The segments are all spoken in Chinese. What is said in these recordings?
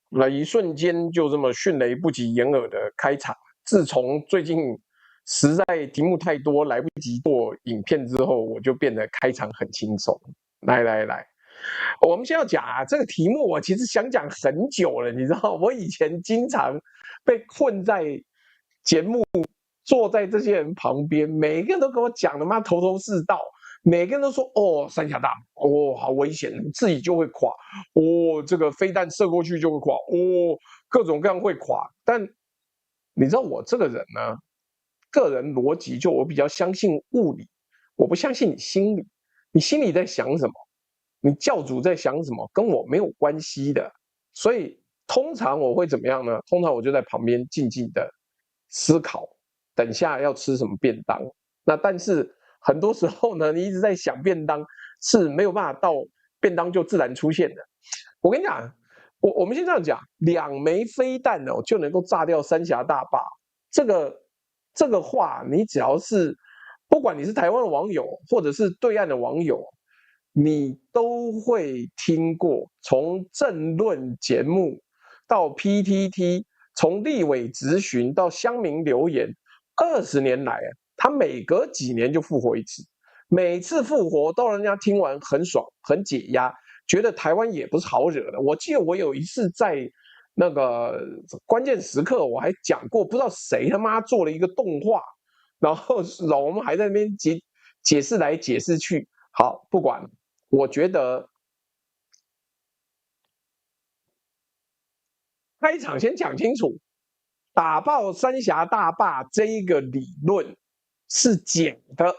那一瞬間就這麼迅雷不及掩耳的開場。自從最近實在題目太多，來不及做影片之後，我就變得開場很輕鬆。來，我們先要講啊，這個題目我其實想講很久了，你知道，我以前經常被困在節目，坐在這些人旁邊，每個人都跟我講的媽頭頭是道。每個人都說哦，三峽大哦好危險，自己就會垮哦，這個飛彈射過去就會垮哦，各種各樣會垮。但你知道我這個人呢，個人邏輯就我比較相信物理，我不相信你心理。你心裡在想什麼？你教主在想什麼？跟我沒有關係的。所以通常我會怎麼樣呢？通常我就在旁邊靜靜的思考，等下要吃什麼便當。那但是很多時候呢，你一直在想便當是沒有辦法到便當就自然出現的。我跟你講，我們先這樣講，2枚飛彈哦就能夠炸掉三峽大壩。這個話，你只要是不管你是台灣的網友，或者是對岸的網友，你都會聽過。從政論節目到 PTT， 從立委質詢到鄉民留言，20年來他每隔幾年就復活一次，每次復活都讓人家聽完很爽，很解壓，覺得台灣也不是好惹的。我記得我有一次在那個關鍵時刻，我還講過，不知道誰他媽做了一個動畫，然後我們還在那邊解釋來解釋去。好，不管，我覺得開場先講清楚，打爆三峽大壩這一個理論是假的，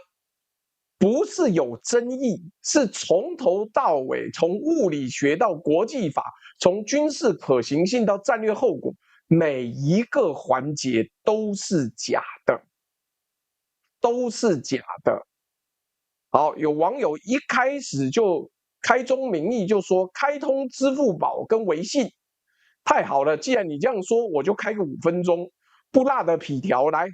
不是有爭議，是從頭到尾，從物理學到國際法，從軍事可行性到戰略後果，每一個環節都是假的，都是假的。好，有網友一開始就開宗明義就說開通支付寶跟微信，太好了，既然你這樣說，我就開個5分鐘，不辣的皮條來。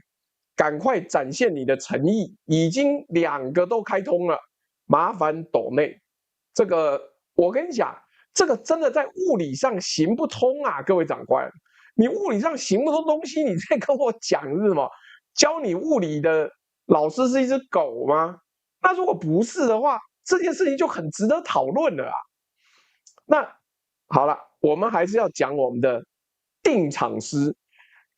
趕快展現你的誠意，已經2個都開通了，麻煩抖內。這個我跟你講，這個真的在物理上行不通啊，各位長官，你物理上行不通東西，你在跟我講是什麼？教你物理的老師是一隻狗嗎？那如果不是的話，這件事情就很值得討論了啊。那好了，我們還是要講我們的定場詩，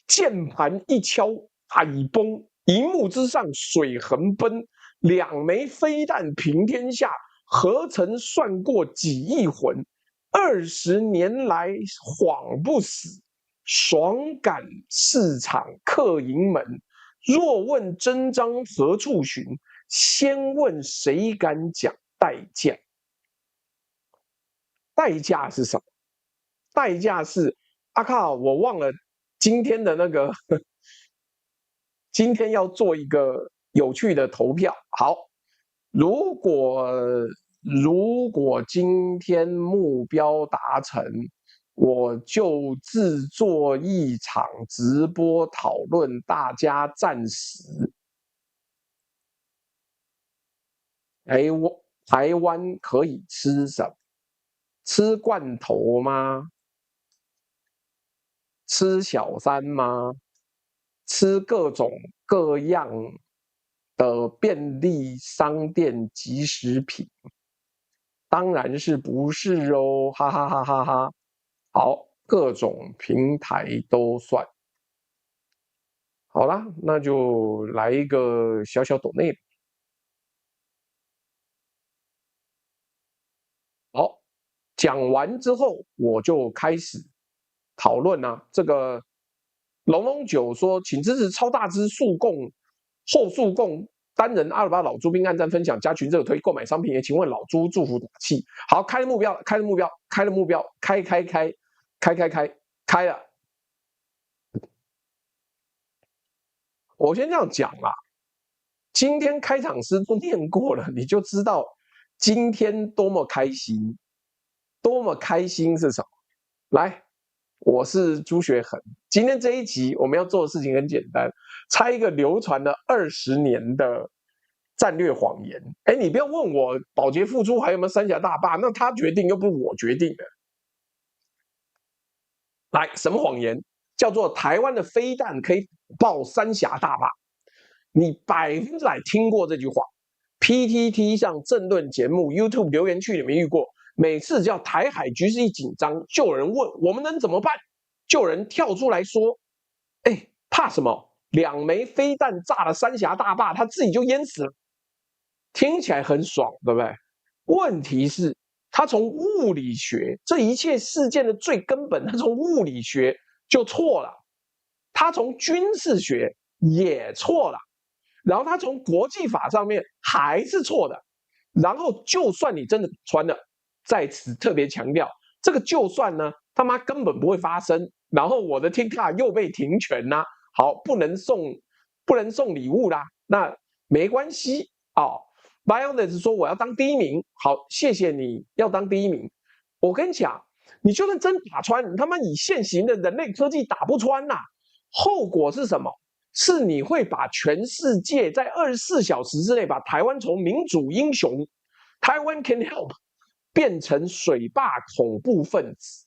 鍵盤一敲。海崩，螢幕之上水橫奔，2枚飛彈平天下，何曾算過幾億魂？20年來謊不死，爽感市場客盈門。若問真章何處尋？先問誰敢講代價？代價是什麼？代價是靠，我忘了今天的那個。今天要做一個有趣的投票。好，如果今天目標達成，我就制作一場直播討論，大家戰死。台灣可以吃什麼？吃罐頭嗎？吃小三嗎？吃各種各樣的便利商店即食品，當然是不是哦，哈哈哈哈哈！好，各種平台都算。好啦，那就來一個小小抖內。好，講完之後我就開始討論啊，這個。龍龍九說，請支持超大支速供後速供單人阿爾巴老豬兵按讚分享加群熱推購買商品，也請問老豬祝福打氣。好，開了目標，開了目標，開了目標，開了。我先這樣講啦，今天開場詩都念過了，你就知道今天多麼開心，多麼開心是什麼？來。我是朱學恆，今天這一集我們要做的事情很簡單，猜一個流傳了20年的戰略謊言。哎，你不要問我保潔復出還有沒有三峽大壩，那他決定又不是我決定的。來，什麼謊言？叫做台灣的飛彈可以爆三峽大壩。你100%聽過這句話 ，PTT 上政論節目、YouTube 留言區裡面遇過。每次叫台海局勢一緊張，就有人問我們能怎麼辦，就有人跳出來說：“哎，怕什麼？2枚飛彈炸了三峽大壩，他自己就淹死了。”聽起來很爽，對不對？問題是，他從物理學這一切事件的最根本，他從物理學就錯了，他從軍事學也錯了，然後他從國際法上面還是錯的，然後就算你真的打穿了，在此特別強調，這個就算呢，他媽根本不會發生，然後我的 TikTok 又被停權啦，好，不能送禮物啦，那沒關係哦。Violet 說我要當第一名，好，謝謝你要當第一名。我跟你講，你就算真打穿，你他媽以現行的人類科技打不穿吶，後果是什麼？是你會把全世界在24小時之內把台灣從民主英雄台灣 can help 變成水壩恐怖分子。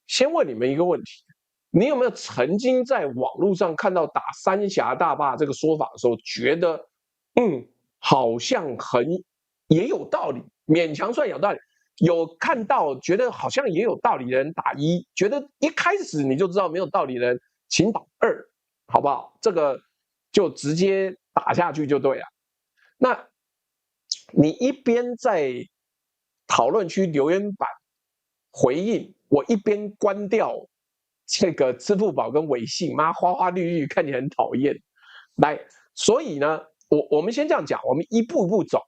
先問你們一個問題，你有沒有曾經在網絡上看到打三峽大壩這個說法的時候，覺得好像也有道理，勉強算有道理，有看到覺得好像也有道理的人打1，覺得一開始你就知道沒有道理的人請打2，好不好？這個就直接打下去就对了。那你一邊在討論區留言板回應，我一邊關掉這個支付寶跟微信，媽花花綠綠，看起來很討厭。來，所以呢，我們先這樣講，我們一步一步走，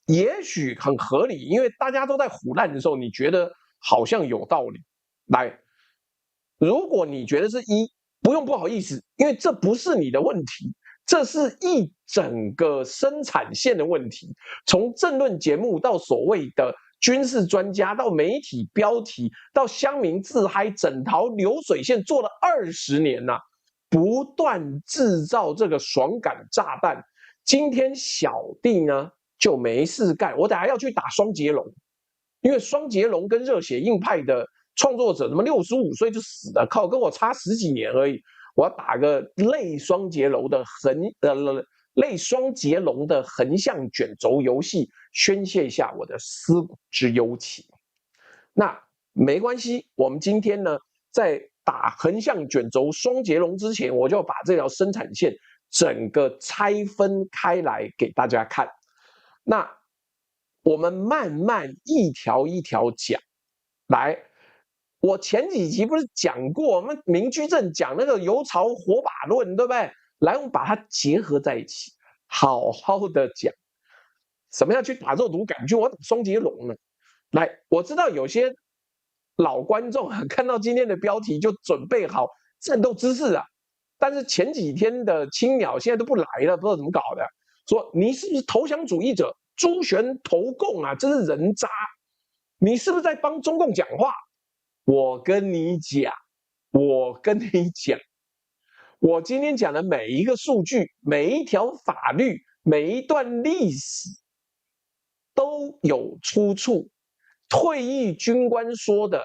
也許很合理，因為大家都在唬爛的時候，你覺得好像有道理。來，如果你覺得是1，不用不好意思，因為這不是你的問題，這是一整個生產線的問題，從政論節目到所謂的軍事專家，到媒體標題，到鄉民自嗨，整條流水線做了20年吶，不斷制造這個爽感炸彈。今天小弟呢就沒事幹，我等下要去打雙截龍，因為雙截龍跟熱血硬派的創作者，他媽65歲就死了，靠，跟我差10幾年而已。我要打個類雙截龍的橫向卷軸遊戲，宣洩一下我的思古之幽情。那沒關係，我們今天呢，在打橫向卷軸雙截龍之前，我就要把這條生產線整個拆分開來給大家看。那我們慢慢一條一條講。來，我前幾集不是講過，我們明居正講那個油槽火把論，對不對？來，我們把它結合在一起，好好的講。什麼要去打肉毒桿菌？我打雙截龍呢？來，我知道有些老觀眾看到今天的標題就準備好戰鬥姿勢啊，但是前幾天的青鳥現在都不來了，不知道怎麼搞的。說你是不是投降主義者？朱旋投共啊，這是人渣！你是不是在幫中共講話？我跟你講，我今天講的每一個數據、每一條法律、每一段歷史都有出處。退役軍官說的，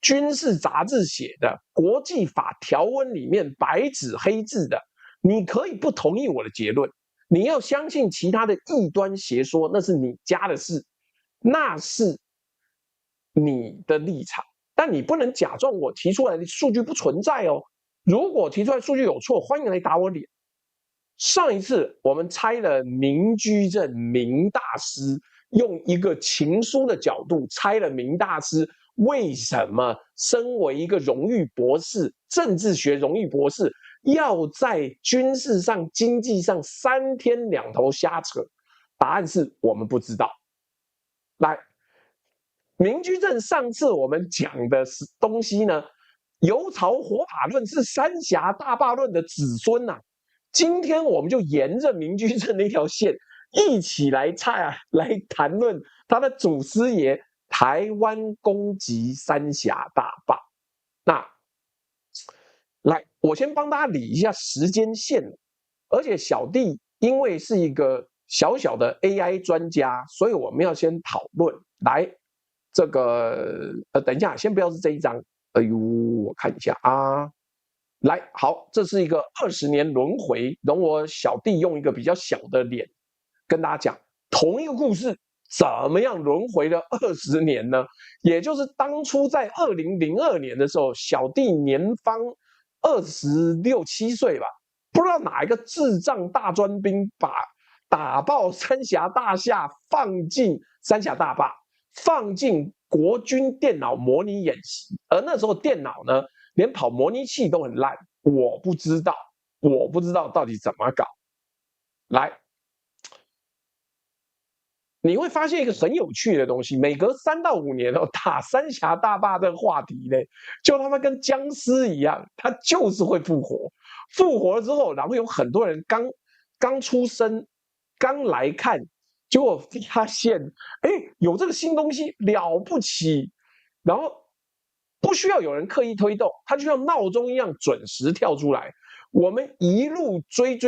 軍事雜誌寫的，國際法條文裡面白紙黑字的，你可以不同意我的結論，你要相信其他的異端邪說，那是你家的事，那是你的立場。但你不能假裝我提出來的數據不存在哦。如果提出來數據有錯，歡迎來打我臉。上一次我們拆了明居正明大師，用一個情書的角度拆了明大師為什麼身為一個榮譽博士，政治學榮譽博士，要在軍事上、經濟上3天2頭瞎扯。答案是我們不知道。來，明居正上次我們講的東西呢，油槽火把論是三峽大壩論的子孫啊。今天我們就沿着明居正那條線一起來來談論他的祖師爺台灣攻擊三峽大壩。那來，我先幫大家理一下時間線，而且小弟因為是一個小小的 AI 專家，所以我們要先討論。來，這個等一下，先不要是這一張。哎呦，我看一下啊。來，好，這是一個20年輪迴，容我小弟用一個比較小的臉跟大家講，同一個故事怎麼樣輪迴了20年呢？也就是當初在2002年的時候，小弟年方26、27歲吧，不知道哪一個智障大專兵把打爆三峽大廈放進三峽大壩，放進國軍電腦模擬演習，而那時候電腦呢，連跑模擬器都很爛，我不知道到底怎麼搞。來，你會發現一個很有趣的東西，每隔3到5年哦，打三峽大壩這個話題呢，就他媽跟僵屍一樣，它就是會復活。復活了之後，然後有很多人剛出生，剛來看，結果發現，哎，有這個新東西了不起，然後不需要有人刻意推動，它就像鬧鐘一樣準時跳出來。我們一路追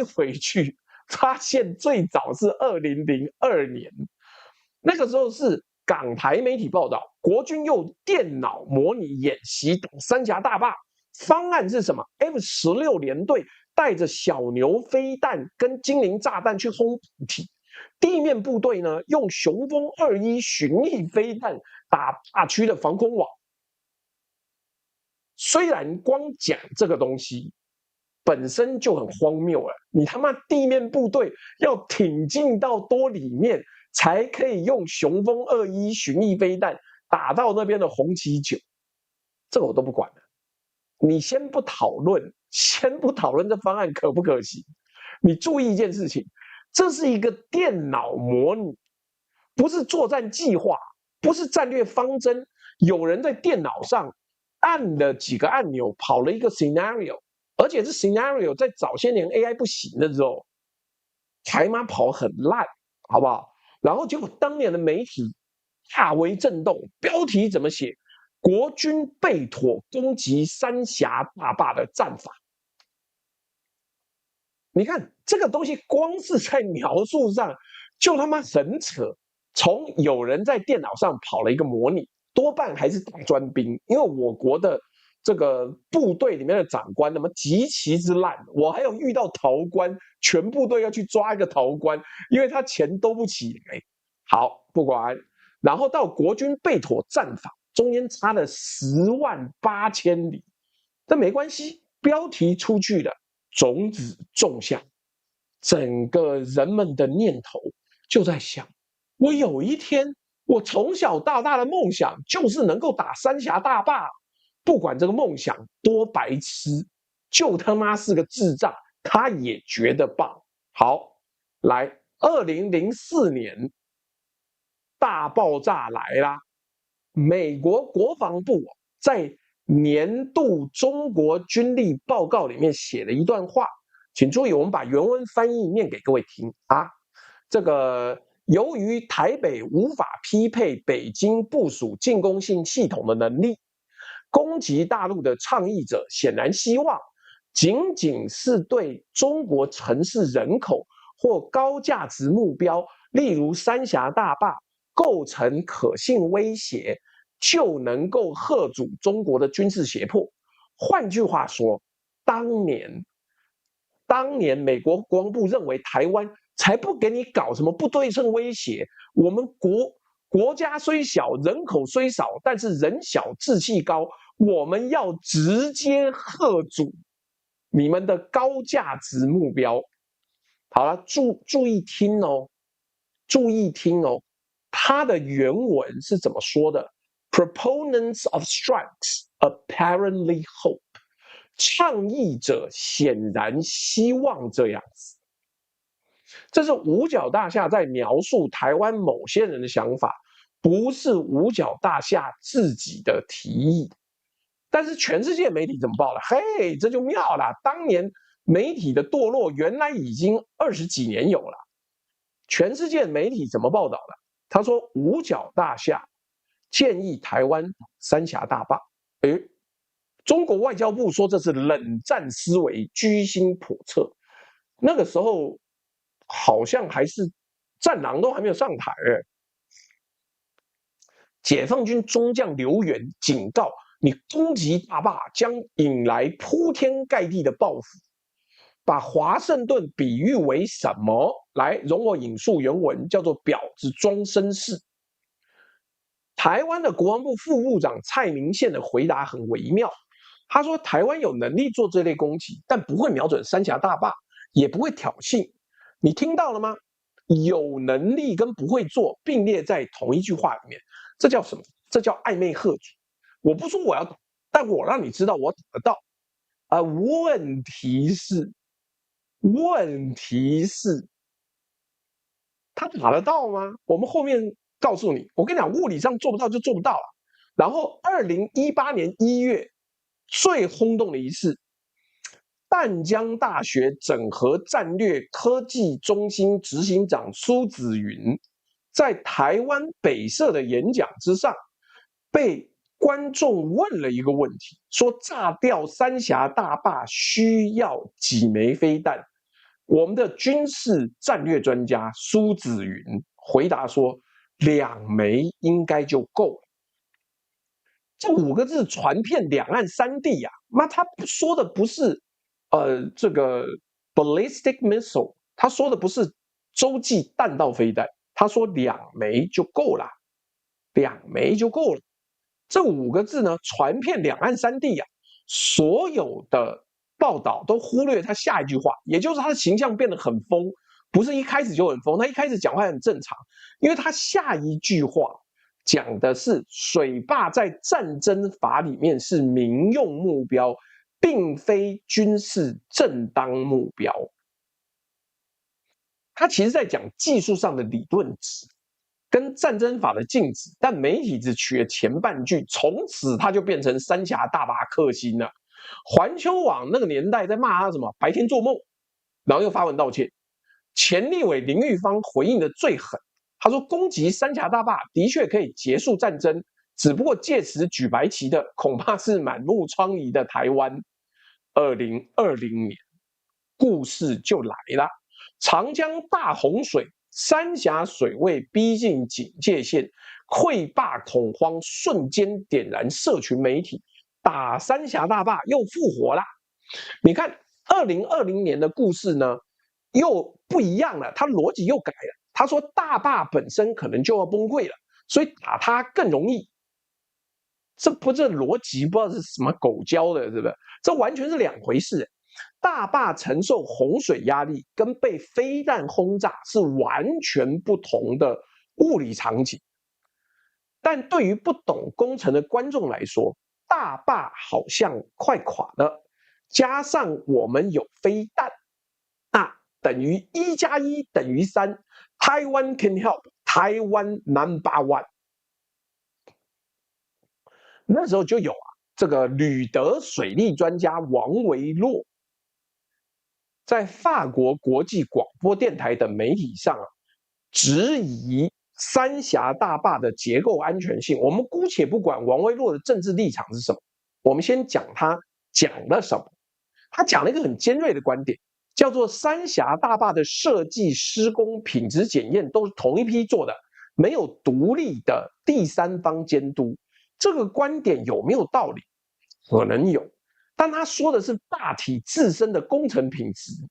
回去，發現最早是2002年，那個時候是港台媒體報道，國軍用電腦模擬演習打三峽大壩，方案是什麼 ？F-16聯隊帶着小牛飛彈跟精靈炸彈去轟補體，地面部隊呢用雄風21巡弋飛彈打大區的防空網。雖然光講這個東西本身就很荒謬了，你他媽地面部隊要挺進到多裡面，才可以用雄風21巡弋飛彈打到那邊的紅旗9，這個我都不管了。你先不討論這方案可不可行，你注意一件事情，這是一個電腦模擬，不是作戰計劃，不是戰略方針，有人在電腦上按了幾個按鈕，跑了一個 scenario， 而且這 scenario 在早些年 AI 不行的時候，才媽跑很爛，好不好？然後結果當年的媒體大為震動，標題怎麼寫？國軍備妥攻擊三峽大壩的戰法。你看這個東西，光是在描述上就他媽很扯。從有人在電腦上跑了一個模擬，多半還是大專兵，因為我國的這個部隊裡面的長官那麼極其之爛，我還有遇到逃官，全部隊要去抓一個逃官，因為他錢兜不起來。好，不管，然後到國軍備妥戰法，中間差了108000里，這沒關係，標題出去了，種子種下，整個人們的念頭就在想，我有一天，我從小到大的夢想就是能夠打三峽大壩，不管這個夢想多白痴，就他媽是個智障，他也覺得棒。好，來，2004年大爆炸來啦！美國國防部在年度中國軍力報告裡面寫了一段話，請注意，我們把原文翻譯念給各位聽啊。這個由於台北無法匹配北京部署進攻性系統的能力，攻擊大陸的倡議者顯然希望僅是對中國城市人口或高價值目標，例如三峽大壩，構成可信威脅，就能夠嚇阻中國的軍事脅迫。換句話說，當年美國國防部認為台灣才不給你搞什麼不對稱威脅，我們國家雖小，人口雖少，但是人小志氣高，我們要直接嚇阻你們的高價值目標。好了，注意聽哦，注意聽哦。它的原文是怎麼說的 ？Proponents of strikes apparently hope， 倡議者顯然希望這樣子。這是五角大廈在描述台灣某些人的想法，不是五角大廈自己的提議。但是全世界媒體怎麼報了？嘿，這就妙了。當年媒體的墮落原來已經20幾年有了。全世界媒體怎麼報道的？他說五角大廈建議台灣三峽大壩，中國外交部說這是冷戰思維，居心叵測。那個時候好像還是戰狼都還沒有上台，解放軍中將劉源警告你，攻擊大壩將引來鋪天蓋地的報復。把華盛頓比喻為什麼？來，容我引述原文，叫做婊子裝紳士。台灣的國防部副部長蔡明憲的回答很微妙，他說台灣有能力做這類攻擊，但不會瞄準三峽大壩，也不會挑釁。你聽到了嗎？有能力跟不會做並列在同一句話裡面，這叫什麼？這叫曖昧嚇阻。我不說我要打，但我讓你知道我打得到。問題是，他打得到嗎？我們後面告訴你。我跟你講，物理上做不到就做不到了。然後，2018年1月最轟動的一次，淡江大學整合戰略科技中心執行長蘇紫雲在台灣北社的演講之上，被觀眾問了一個問題，說炸掉三峽大壩需要幾枚飛彈？我們的軍事戰略專家蘇紫雲回答說，2枚應該就夠了。這5個字傳遍兩岸三地啊！他說的不是這個 ballistic missile， 他說的不是洲際彈道飛彈，他說2枚就夠了，2枚就夠了。這5個字呢，傳遍兩岸三地啊，所有的報道都忽略他下一句話，也就是他的形象变得很瘋，不是一開始就很瘋，他一開始講話很正常，因為他下一句話講的是水壩在戰爭法裡面是民用目標，並非軍事正當目標。他其實在講技術上的理論值跟戰爭法的禁止，但媒體只取了前半句，從此他就變成三峽大壩克星了。環球網那個年代在罵他什麼白天做夢，然後又發文道歉。前立委林玉芳回應的最狠，他說攻擊三峽大壩的確可以結束戰爭，只不過借此舉白旗的恐怕是滿目瘡痍的台灣。2020年，故事就來了，長江大洪水。三峽水位逼近警戒線，潰壩恐慌瞬間點燃社群媒體，打三峽大壩又復活啦。你看2020年的故事呢，又不一樣了，他邏輯又改了。他說大壩本身可能就要崩潰了，所以打它更容易。這邏輯不知道是什麼狗教的，是不是？這完全是兩回事。大壩承受洪水壓力跟被飛彈轟炸是完全不同的物理場景，但對於不懂工程的觀眾來說，大壩好像快垮了，加上我們有飛彈，那等於1+1等於3。Taiwan can help, Taiwan No.1。那時候就有這個旅德水利專家王維洛。在法國國際廣播電台等媒體上質疑三峽大壩的結構安全性。我們姑且不管王維洛的政治立場是什麼，我們先講他講了什麼。他講了一個很尖銳的觀點，叫做三峽大壩的設計、施工、品質檢驗都是同一批做的，沒有獨立的第三方監督。這個觀點有沒有道理？可能有。但他說的是大體自身的工程品質，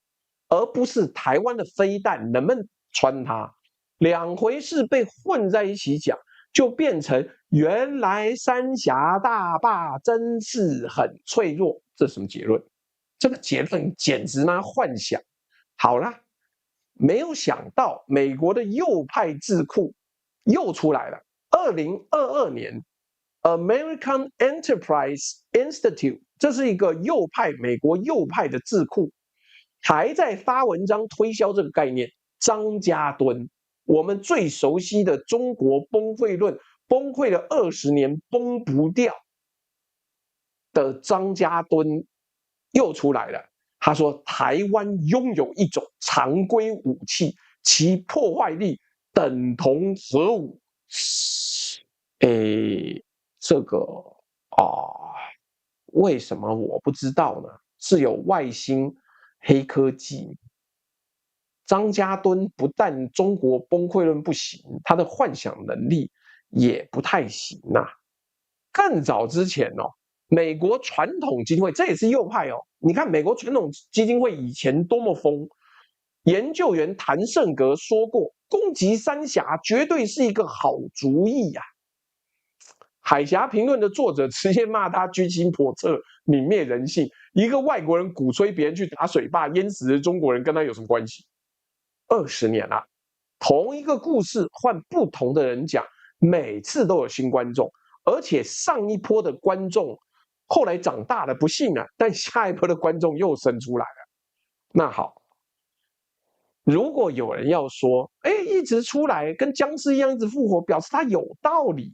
而不是台灣的飛彈能不能穿它。兩回事被混在一起講，就變成原來三峽大壩真是很脆弱。這是什麼結論？這個結論簡直嗎？幻想。好啦，沒有想到美國的右派智庫又出來了。2022年 American Enterprise Institute， 這是一個美國右派的智庫，還在發文章推銷這個概念。張家敦，我們最熟悉的中國崩潰論，崩潰了20年崩不掉的張家敦又出來了。他說台灣擁有一種常規武器，其破壞力等同核武。這個為什麼我不知道呢？是有外星黑科技？張家敦不但中國崩潰論不行，他的幻想能力也不太行啊。更早之前哦，美國傳統基金會，這也是右派哦。你看美國傳統基金會以前多麼瘋，研究員譚勝格說過，攻擊三峽絕對是一個好主意呀。海峽評論的作者直接罵他居心叵測、泯滅人性。一個外國人鼓吹別人去打水壩，淹死的中國人跟他有什麼關係？20年了，同一個故事換不同的人講，每次都有新觀眾，而且上一波的觀眾後來長大了不信了，但下一波的觀眾又生出來了。那好，如果有人要說，一直出來跟僵屍一樣一直復活，表示他有道理，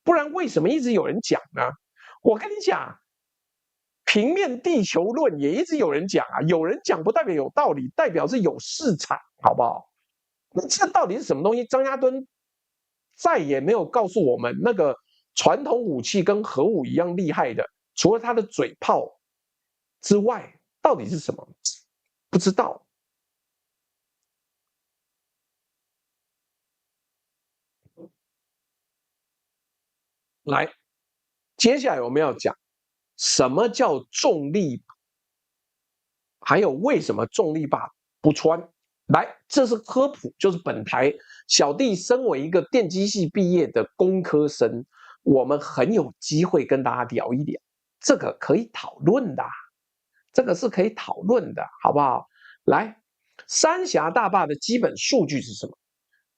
不然為什麼一直有人講呢？我跟你講，平面地球論也一直有人講啊，有人講不代表有道理，代表是有市場，好不好？那這到底是什麼東西？張家敦再也沒有告訴我們，那個傳統武器跟核武一樣厲害的，除了他的嘴炮之外，到底是什麼？不知道。來，接下來我們要講什麼叫重力，還有為什麼重力靶不穿。來，這是科普，就是本台小弟身為一個電機系畢業的工科生，我們很有機會跟大家聊一聊，這個可以討論的，這個是可以討論的，好不好？來，三峽大壩的基本數據是什麼？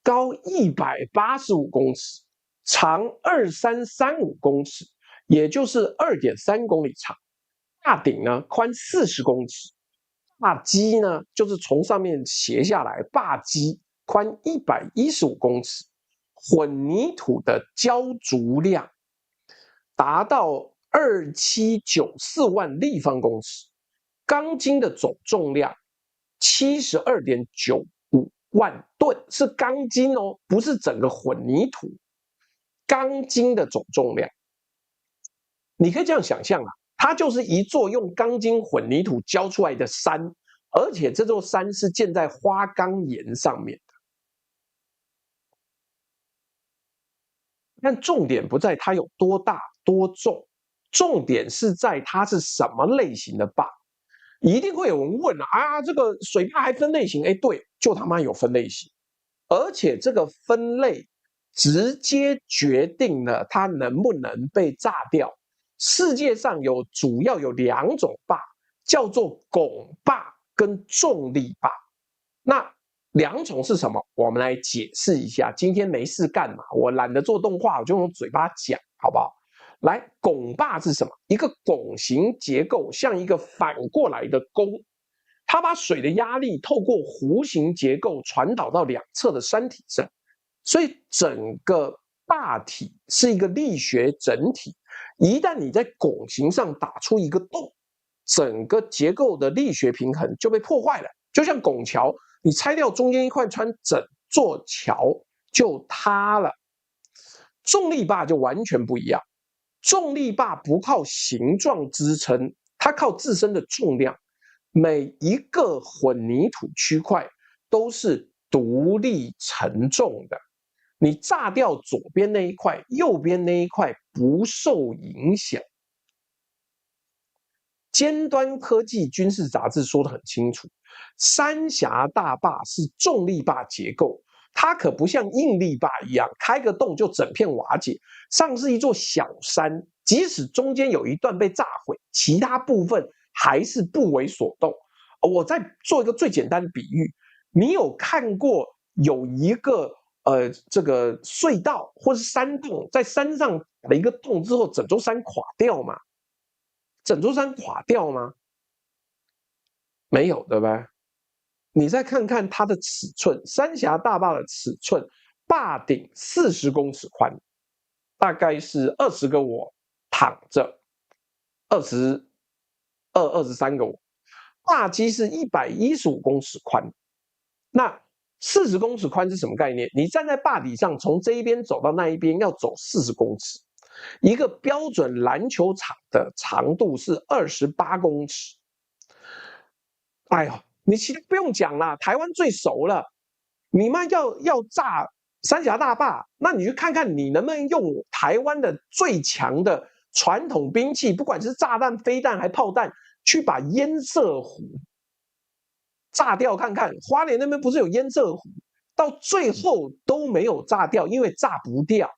高185公尺，長2335公尺，也就是2.3公里長。大頂呢寬40公尺，壩基呢就是從上面斜下來，壩基寬115公尺，混凝土的澆築量達到2794萬立方公尺，鋼筋的總重量72.95萬噸，是鋼筋哦，不是整個混凝土。鋼筋的總重量，你可以這樣想象啦，它就是一座用鋼筋混凝土澆出來的山，而且這座山是建在花崗岩上面的。但重點不在它有多大多重，重點是在它是什麼類型的壩。一定會有人問啊，這個水壩還分類型？對，就他媽有分類型，而且這個分類直接決定了它能不能被炸掉。世界上主要有2種壩，叫做拱壩跟重力壩。那2種是什麼？我們來解釋一下。今天沒事幹嘛，我懶得做動畫，我就用嘴巴講，好不好？來，拱壩是什麼？一個拱形結構，像一個反過來的弓，它把水的壓力透過弧形結構傳導到2側的山體上，所以整個壩體是一個力學整體。一旦你在拱形上打出一個洞，整個結構的力學平衡就被破壞了。就像拱橋，你拆掉中間一塊磚，整座橋就塌了。重力壩就完全不一樣。重力壩不靠形狀支撐，它靠自身的重量。每一個混凝土區塊都是獨立承重的，你炸掉左邊那一塊，右邊那一塊不受影響。尖端科技軍事雜誌說得很清楚，三峽大壩是重力壩結構。它可不像應力壩一樣，開個洞就整片瓦解。像是一座小山，即使中間有一段被炸毀，其他部分還是不為所動。我再做一個最簡單的比喻，你有看過有一個這個隧道或是山洞，在山上打了一個洞之後，整座山垮掉嗎？整座山垮掉嗎？沒有，對吧？你再看看它的尺寸，三峡大壩的尺寸，壩頂40公尺寬，大概是20個我躺着，22、23個我。壩基是115公尺寬，那40公尺寬是什麼概念？你站在壩底上，從這一邊走到那一邊要走40公尺。一個標準籃球場的長度是28公尺。哎呦！你其實不用講啦，台灣最熟了。你們要炸三峽大壩，那你去看看你能不能用台灣的最強的傳統兵器，不管是炸彈、飛彈還炮彈，去把堰塞湖炸掉看看。花蓮那邊不是有堰塞湖，到最後都沒有炸掉，因為炸不掉。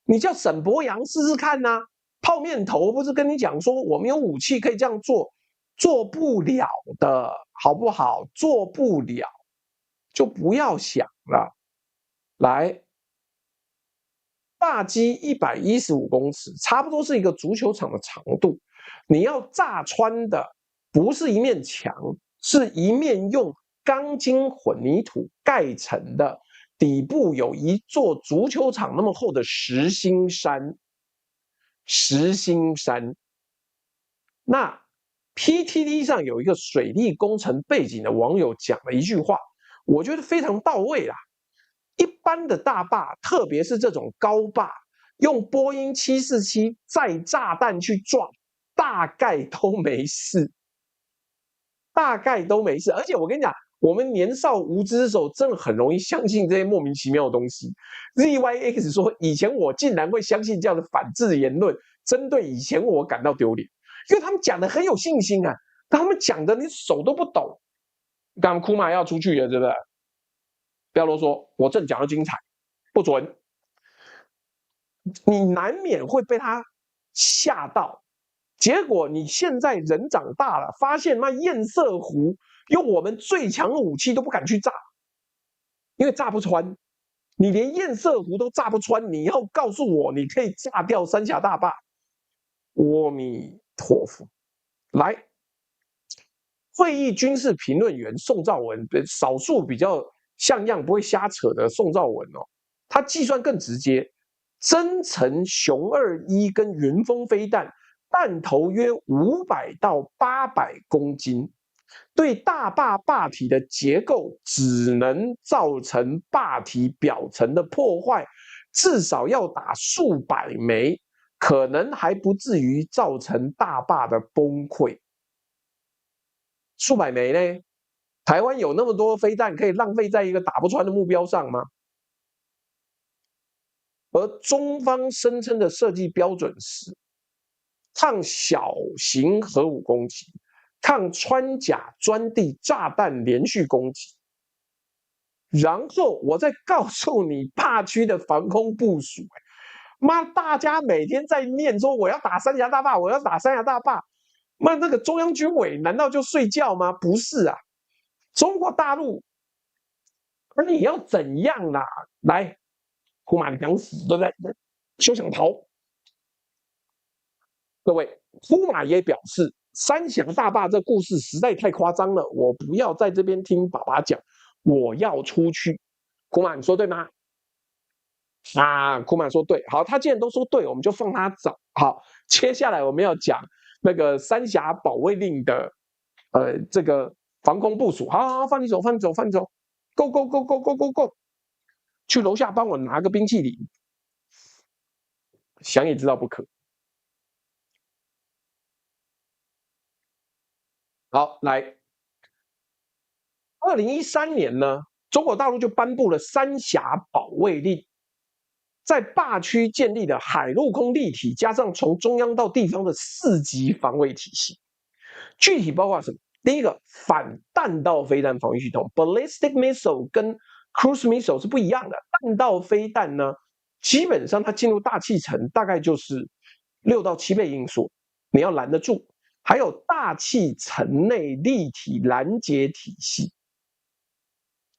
你叫沈伯洋試試看吶、啊，泡麵頭不是跟你講說我們有武器可以這樣做，做不了的好不好？做不了就不要想了。來，壩基115公尺，差不多是一個足球場的長度。你要炸穿的不是一面牆，是一面用鋼筋混凝土蓋成的，底部有一座足球場那麼厚的實心山。實心山。那 PTT 上有一個水利工程背景的網友講了一句話，我覺得非常到位啦。一般的大壩，特別是這種高壩，用波音747載炸彈去撞，大概都沒事，大概都沒事。而且我跟你講，我們年少無知的時候，真的很容易相信這些莫名其妙的東西。ZYX 說，以前我竟然會相信這樣的反智言論，真對以前我感到丟臉，因為他們講的很有信心啊，他們講的你手都不抖。剛庫馬要出去了，對不對？不要囉嗦，我正講的精彩，不准。你難免會被他嚇到，結果你現在人長大了，發現那堰塞湖用我們最強的武器都不敢去炸，因為炸不穿。你連堰塞湖都炸不穿，你要告訴我你可以炸掉三峽大壩？阿彌陀佛！來，會議軍事評論員宋兆文，少數比較像樣不會瞎扯的宋兆文哦，他計算更直接，增程雄21跟雲峰飛彈彈頭約500到800公斤，對大壩壩體的結構只能造成壩體表層的破壞，至少要打數百枚，可能還不至於造成大壩的崩潰。數百枚呢？台灣有那麼多飛彈可以浪費在一個打不穿的目標上嗎？而中方聲稱的設計標準是抗小型核武攻擊、抗穿甲鑽地炸彈連續攻擊，然後我再告訴你壩區的防空部署。媽，大家每天在念說我要打三峽大壩，我要打三峽大壩。那個中央軍委難道就睡覺嗎？不是啊，中國大陸，而你要怎樣啦？來，呼馬你想死對不對？休想逃！各位，呼馬也表示，三峽大壩這故事實在太誇張了，我不要在這邊聽爸爸講，我要出去。呼馬，你說對嗎？啊，庫曼說對，好，他既然都說對，我們就放他走。好，接下來我們要講那個三峽保衛令的這個防空部署。好，好，放你走，放你走，放你走 ，Go Go Go Go Go Go Go， 去樓下幫我拿個冰淇淋，想也知道不可。好，來，2013年呢，中國大陸就頒布了三峽保衛令。在壩區建立了海陸空立體，加上從中央到地方的4級防衛體系，具體包括什麼？第一個，反彈道飛彈防禦系統 （ballistic missile） 跟 cruise missile 是不一樣的。彈道飛彈呢，基本上它進入大氣層大概就是6到7倍音速，你要攔得住。還有大氣層內立體攔截體系，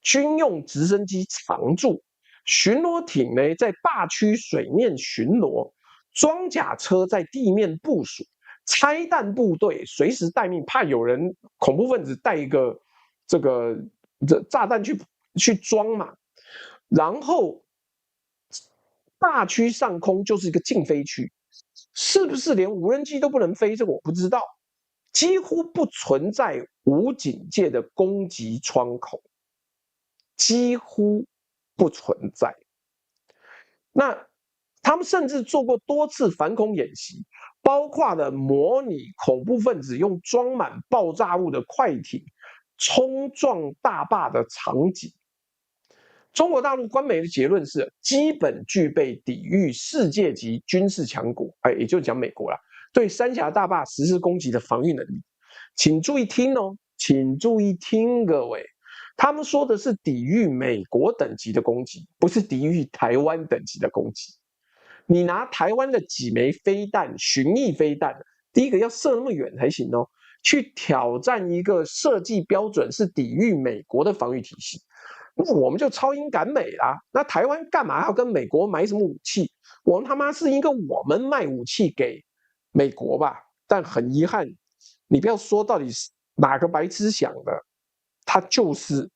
軍用直升機常駐。巡邏艇呢，在壩區水面巡邏，裝甲車在地面部署，拆彈部隊隨時待命，怕有人恐怖分子帶一個這炸彈去裝嘛。然後壩區上空就是一個禁飛區，是不是連無人機都不能飛？這個我不知道，幾乎不存在無警戒的攻擊窗口，幾乎不存在。那他們甚至做過多次反恐演習，包括了模擬恐怖分子用裝滿爆炸物的快艇衝撞大壩的場景。中國大陸官媒的結論是，基本具備抵禦世界級軍事強國，也就是講美國啦，對三峽大壩實施攻擊的防禦能力。請注意聽哦，請注意聽，各位，他們說的是抵禦美國等級的攻擊，不是抵禦台灣等級的攻擊。你拿台灣的幾枚飛彈，巡弋飛彈，第一個要射那麼遠才行哦，去挑戰一個設計標準是抵禦美國的防禦體系。那我們就超英趕美啦。那台灣幹嘛要跟美國買什麼武器？我們他媽是一個我們賣武器給美國吧？但很遺憾，你不要說到底是哪個白痴想的，他就是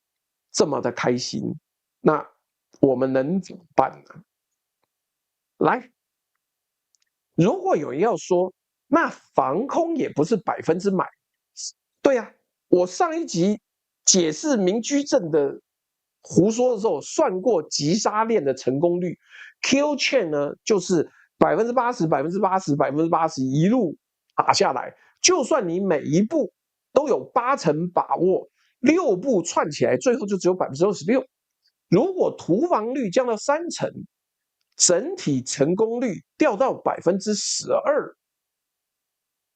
這麼的開心。那我們能怎麼辦呢？來，如果有人要說，那防空也不是100%，對呀，我上一集解釋明居正的胡說的時候，算過擊殺鏈的成功率 ，kill chain 呢就是80%、80%、80%一路打下來，就算你每一步都有80%把握，6步串起來，最後就只有26%。如果屠防率降到30%，整體成功率掉到12%。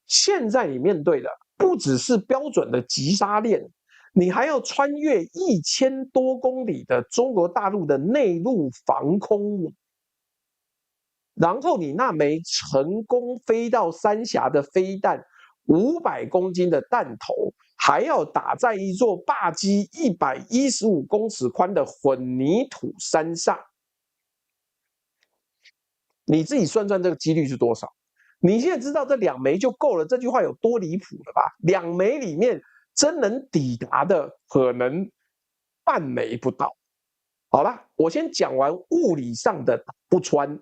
現在你面對的不只是標準的擊殺鏈，你還要穿越1000多公里的中國大陸的內陸防空網，然後你那枚成功飛到三峽的飛彈500公斤的彈頭，還要打在一座壩基115公尺寬的混凝土山上，你自己算算這個幾率是多少？你現在知道這2枚就夠了，這句話有多離譜了吧？2枚裡面真能抵達的可能半枚不到。好了，我先講完物理上的打不穿，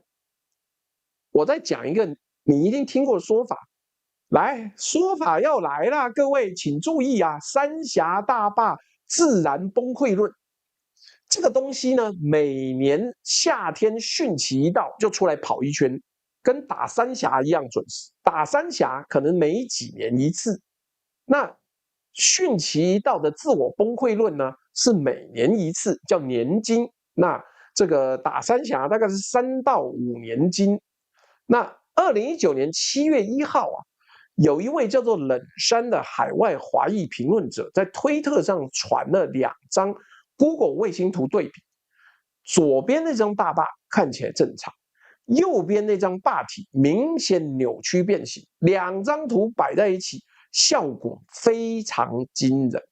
我再講一個你一定聽過的說法。來，說法要來了，各位請注意啊！三峽大壩自然崩潰論，這個東西呢，每年夏天汛期一到就出來跑一圈，跟打三峽一樣準時。打三峽可能每幾年一次，那汛期一到的自我崩潰論呢，是每年一次，叫年經。那這個打三峽大概是3到5年經。那2019年7月1號啊，有一位叫做冷山的海外華裔評論者在推特上傳了2張 Google 衛星圖對比，左邊那張大壩看起來正常，右邊那張壩體明顯扭曲變形，2張圖擺在一起，效果非常驚人。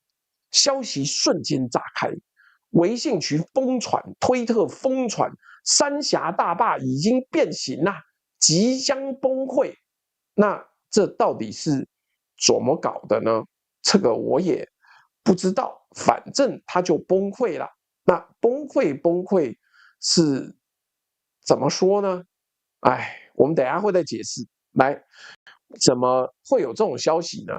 消息瞬間炸開，微信群瘋傳，推特瘋傳，三峽大壩已經變形了，即將崩潰。那這到底是怎麼搞的呢？這個我也不知道，反正它就崩潰了。那崩潰是怎麼說呢？我們等一下會再解釋。來，怎麼會有這種消息呢？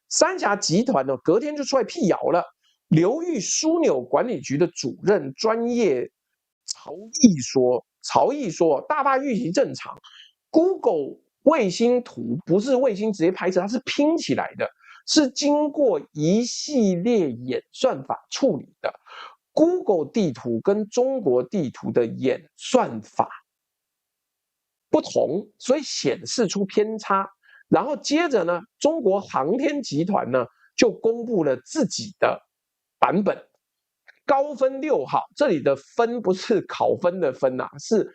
三峽集團呢，隔天就出來闢謠了。流域樞紐管理局的主任專業曹毅說，大壩運行正常。Google 衛星圖不是衛星直接拍攝，它是拼起來的，是經過一系列演算法處理的。Google 地圖跟中國地圖的演算法不同，所以顯示出偏差。然後接着呢，中國航天集团呢就公布了自己的版本，高分6號，這裡的分不是考分的分啊，是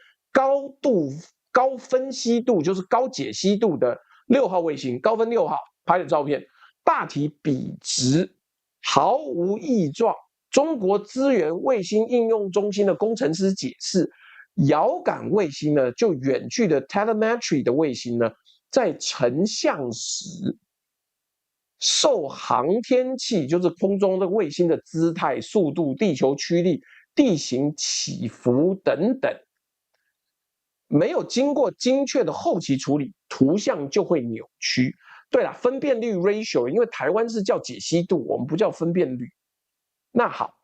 高分析度，就是高解析度的6號衛星，高分6號拍的照片，大體筆直，毫無異狀。中國資源衛星應用中心的工程師解釋，遙感衛星呢，就遠距的 telemetry 的衛星呢，在成像時，受航天器就是空中的衛星的姿態、速度、地球曲率、地形起伏等等，沒有經過精確的後期處理，圖像就會扭曲。對了，分辨率 ratio， 因為台灣是叫解析度，我們不叫分辨率。那好，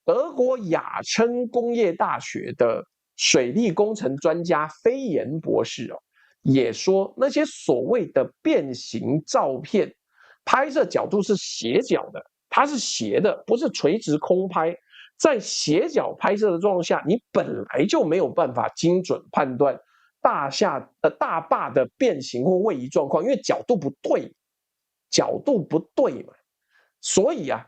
德國亞琛工業大學的水利工程專家飛岩博士也說，那些所謂的變形照片拍攝角度是斜角的，它是斜的，不是垂直空拍。在斜角拍攝的狀況下，你本來就沒有辦法精準判斷大壩的變形或位移狀況，因為角度不對嘛。所以啊，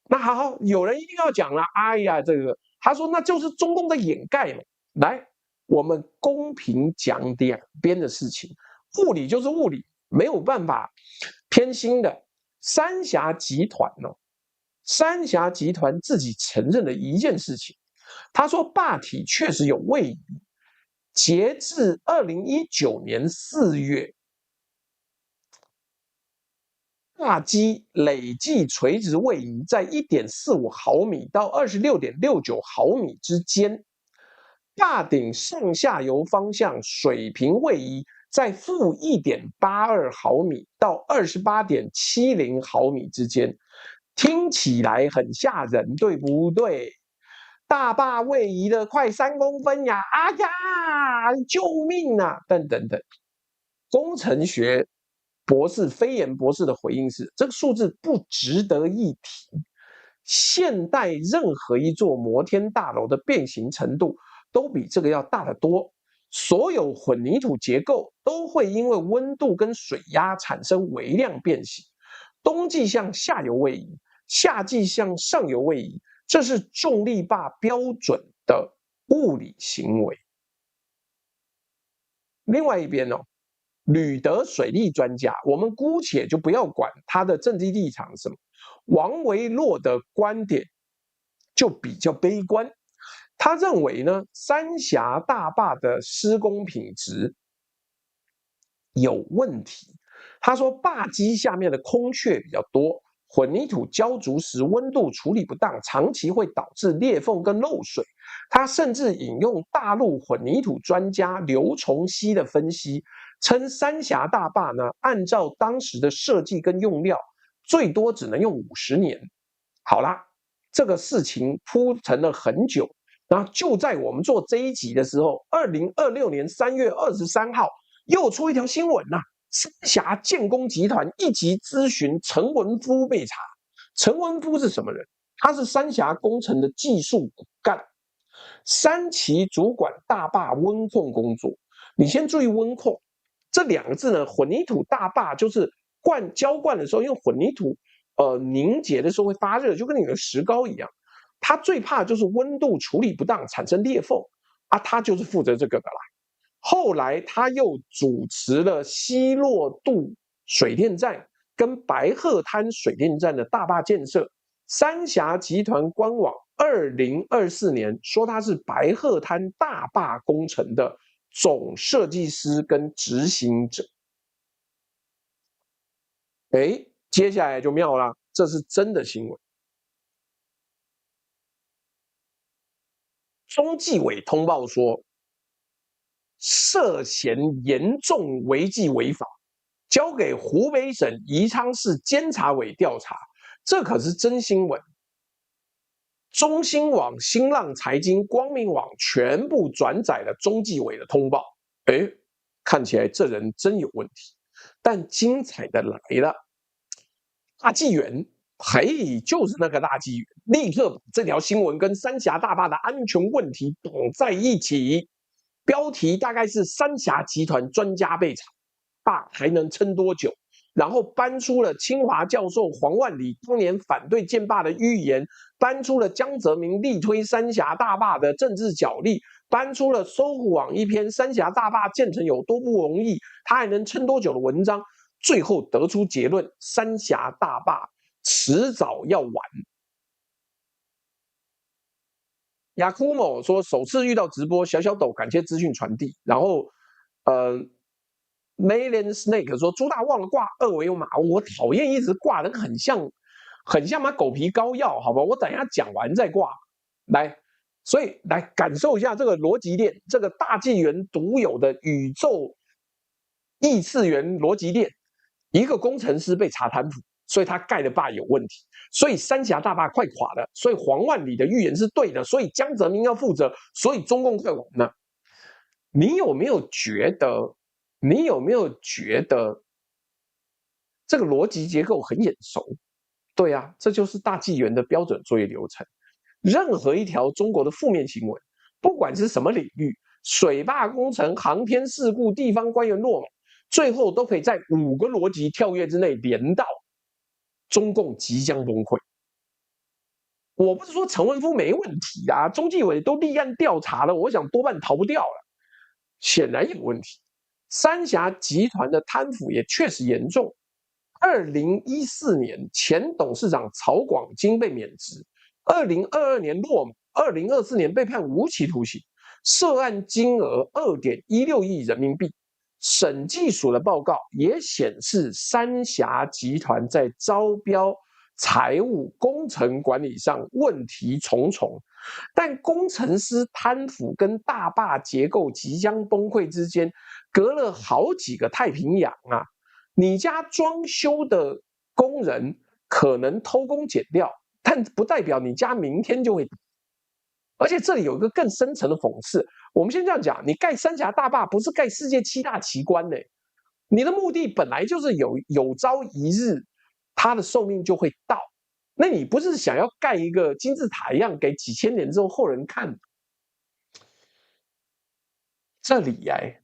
那好，有人一定要講了，哎呀，這個他說那就是中共的掩蓋嘛。來，我們公平講兩邊的事情，物理就是物理，沒有辦法偏心的。三峽集團三峽集團自己承認了一件事情，他說壩體確實有位移，截至2019年4月，壩基累計垂直位移在1.45毫米到26.69毫米之間，壩頂上下游方向水平位移在-1.82毫米到28.70毫米之間，聽起來很嚇人，對不對？大壩位移了快3公分呀！哎呀，救命啊！等等，工程學博士飞檐博士的回應是：這個數字不值得一提。現代任何一座摩天大樓的變形程度都比這個要大得多。所有混凝土結構都會因為溫度跟水壓產生微量變形，冬季向下游位移，夏季向上游位移，這是重力壩標準的物理行為。另外一邊旅德水利專家，我們姑且就不要管他的政治立場是什麼，王維洛的觀點就比較悲觀。他認為呢，三峽大壩的施工品質有問題。他說，壩基下面的空穴比較多，混凝土澆築時溫度處理不當，長期會導致裂縫跟漏水。他甚至引用大陸混凝土專家劉崇熙的分析，稱三峽大壩呢，按照當時的設計跟用料，最多只能用50年。好啦，這個事情鋪陳了很久。然後就在我們做這一集的時候，2026年3月23號又出一條新聞吶，三峽建工集團一級諮詢陳文夫被查。陳文夫是什麼人？他是三峽工程的技術骨幹，3期主管大壩溫控工作。你先注意溫控這2個字呢，混凝土大壩就是澆灌的時候，因為混凝土凝結的時候會發熱，就跟你的石膏一樣。他最怕就是溫度處理不當產生裂縫啊，他就是負責這個的啦。後來他又主持了西洛渡水電站跟白鶴灘水電站的大壩建設。三峽集團官網2024年說他是白鶴灘大壩工程的總設計師跟執行者。接下來就妙了，這是真的新聞。中紀委通報說，涉嫌嚴重違紀違法，交給湖北省宜昌市監察委調查，這可是真新聞。中新網、新浪財經、光明網全部轉載了中紀委的通報。看起來這人真有問題。但精彩的來了，大紀元。就是那個大紀元，立刻把這條新聞跟三峽大壩的安全問題綁在一起。標題大概是三峽集團專家被查，壩還能撐多久？然後搬出了清華教授黃萬里當年反對建壩的預言，搬出了江澤民力推三峽大壩的政治角力，搬出了搜狐網一篇三峽大壩建成有多不容易，它還能撐多久的文章，最後得出結論：三峽大壩遲早要完。雅庫某說，首次遇到直播，小抖感謝資訊傳遞。然後Maylen Snake 說，朱大忘了掛二維碼，我討厭一直掛的很像嘛狗皮膏藥，好吧？我等一下講完再掛。來，所以來感受一下這個邏輯鏈，這個大紀元獨有的宇宙異次元邏輯鏈。一個工程師被查貪腐，所以他蓋的壩有問題，所以三峽大壩快垮了，所以黃萬里的預言是對的，所以江澤民要負責，所以中共快完了。你有沒有覺得這個邏輯結構很眼熟。對啊，這就是大紀元的標準作業流程。任何一條中國的負面新聞，不管是什麼領域，水壩工程、航天事故、地方官員落馬，最後都可以在5個邏輯跳躍之內連到中共即將崩潰。我不是說陳文夫沒問題啊，中紀委都立案調查了，我想多半逃不掉了。顯然有問題。三峽集團的貪腐也確實嚴重。2014年，前董事長曹廣金被免職，2022年落馬，2024年被判無期徒刑，涉案金額2.16億人民幣。審計署的報告也顯示，三峽集團在招標、財務、工程管理上問題重重，但工程師貪腐跟大壩結構即將崩潰之間，隔了好幾個太平洋啊！你家裝修的工人可能偷工減料，但不代表你家明天就會倒。而且這裡有一個更深層的諷刺，我們先這樣講，你蓋三峽大壩不是蓋世界7大奇觀呢，你的目的本來就是有朝一日它的壽命就會到，那你不是想要蓋一個金字塔一樣給幾千年之後後人看？這裡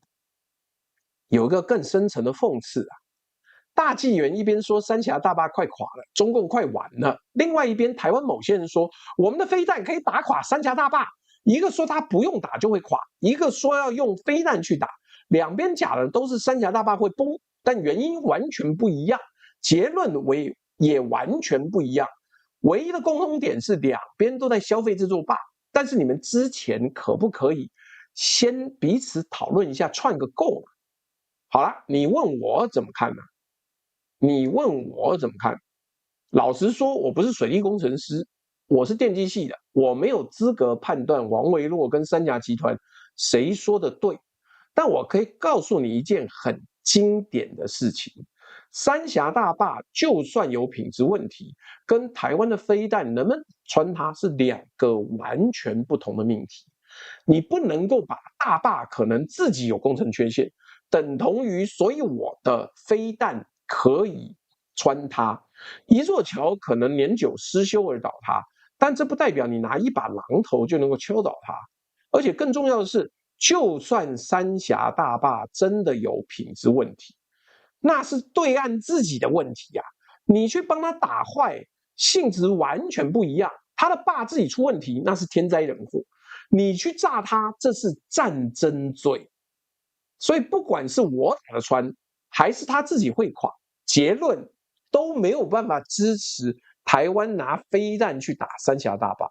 有一個更深層的諷刺啊。大紀元一邊說三峽大壩快垮了，中共快完了，另外一邊台灣某些人說我們的飛彈可以打垮三峽大壩，一個說他不用打就會垮，一個說要用飛彈去打，兩邊講的都是三峽大壩會崩，但原因完全不一樣，結論也完全不一樣，唯一的共同點是兩邊都在消費這座壩，但是你們之前可不可以先彼此討論一下，串個夠嘛？好了，你問我怎麼看呢？你問我怎麼看？老實說，我不是水利工程師，我是電機系的，我沒有資格判斷王維洛跟三峽集團誰說的對。但我可以告訴你一件很經典的事情：三峽大壩就算有品質問題，跟台灣的飛彈能不能穿它是兩個完全不同的命題。你不能夠把大壩可能自己有工程缺陷，等同於所以我的飛彈可以穿它，一座橋可能年久失修而倒塌，但這不代表你拿一把榔頭就能夠敲倒它。而且更重要的是，就算三峽大壩真的有品質問題，那是對岸自己的問題啊！你去幫他打壞，性質完全不一樣。他的壩自己出問題，那是天災人禍；你去炸他，這是戰爭罪。所以不管是我打得穿，還是他自己會垮，結論都沒有辦法支持台灣拿飛彈去打三峽大壩，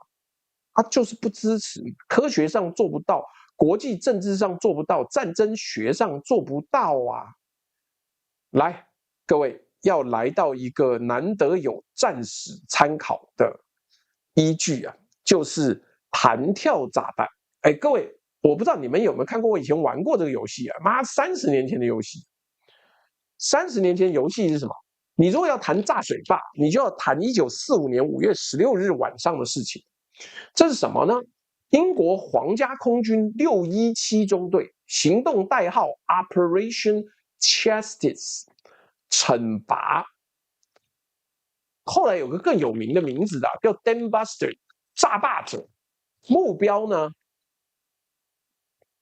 他就是不支持，科學上做不到，國際政治上做不到，戰爭學上做不到啊！來，各位要來到一個難得有戰史參考的依據啊，就是彈跳炸彈。哎，各位，我不知道你們有沒有看過我以前玩過這個遊戲啊？媽，30年前的遊戲。30年前遊戲是什麼？你如果要談炸水壩，你就要談1945年5月16日晚上的事情。這是什麼呢？英國皇家空軍617中隊行動代號 Operation Chastise 懲罰，後來有個更有名的名字的叫 Dam Buster 炸壩者。目標呢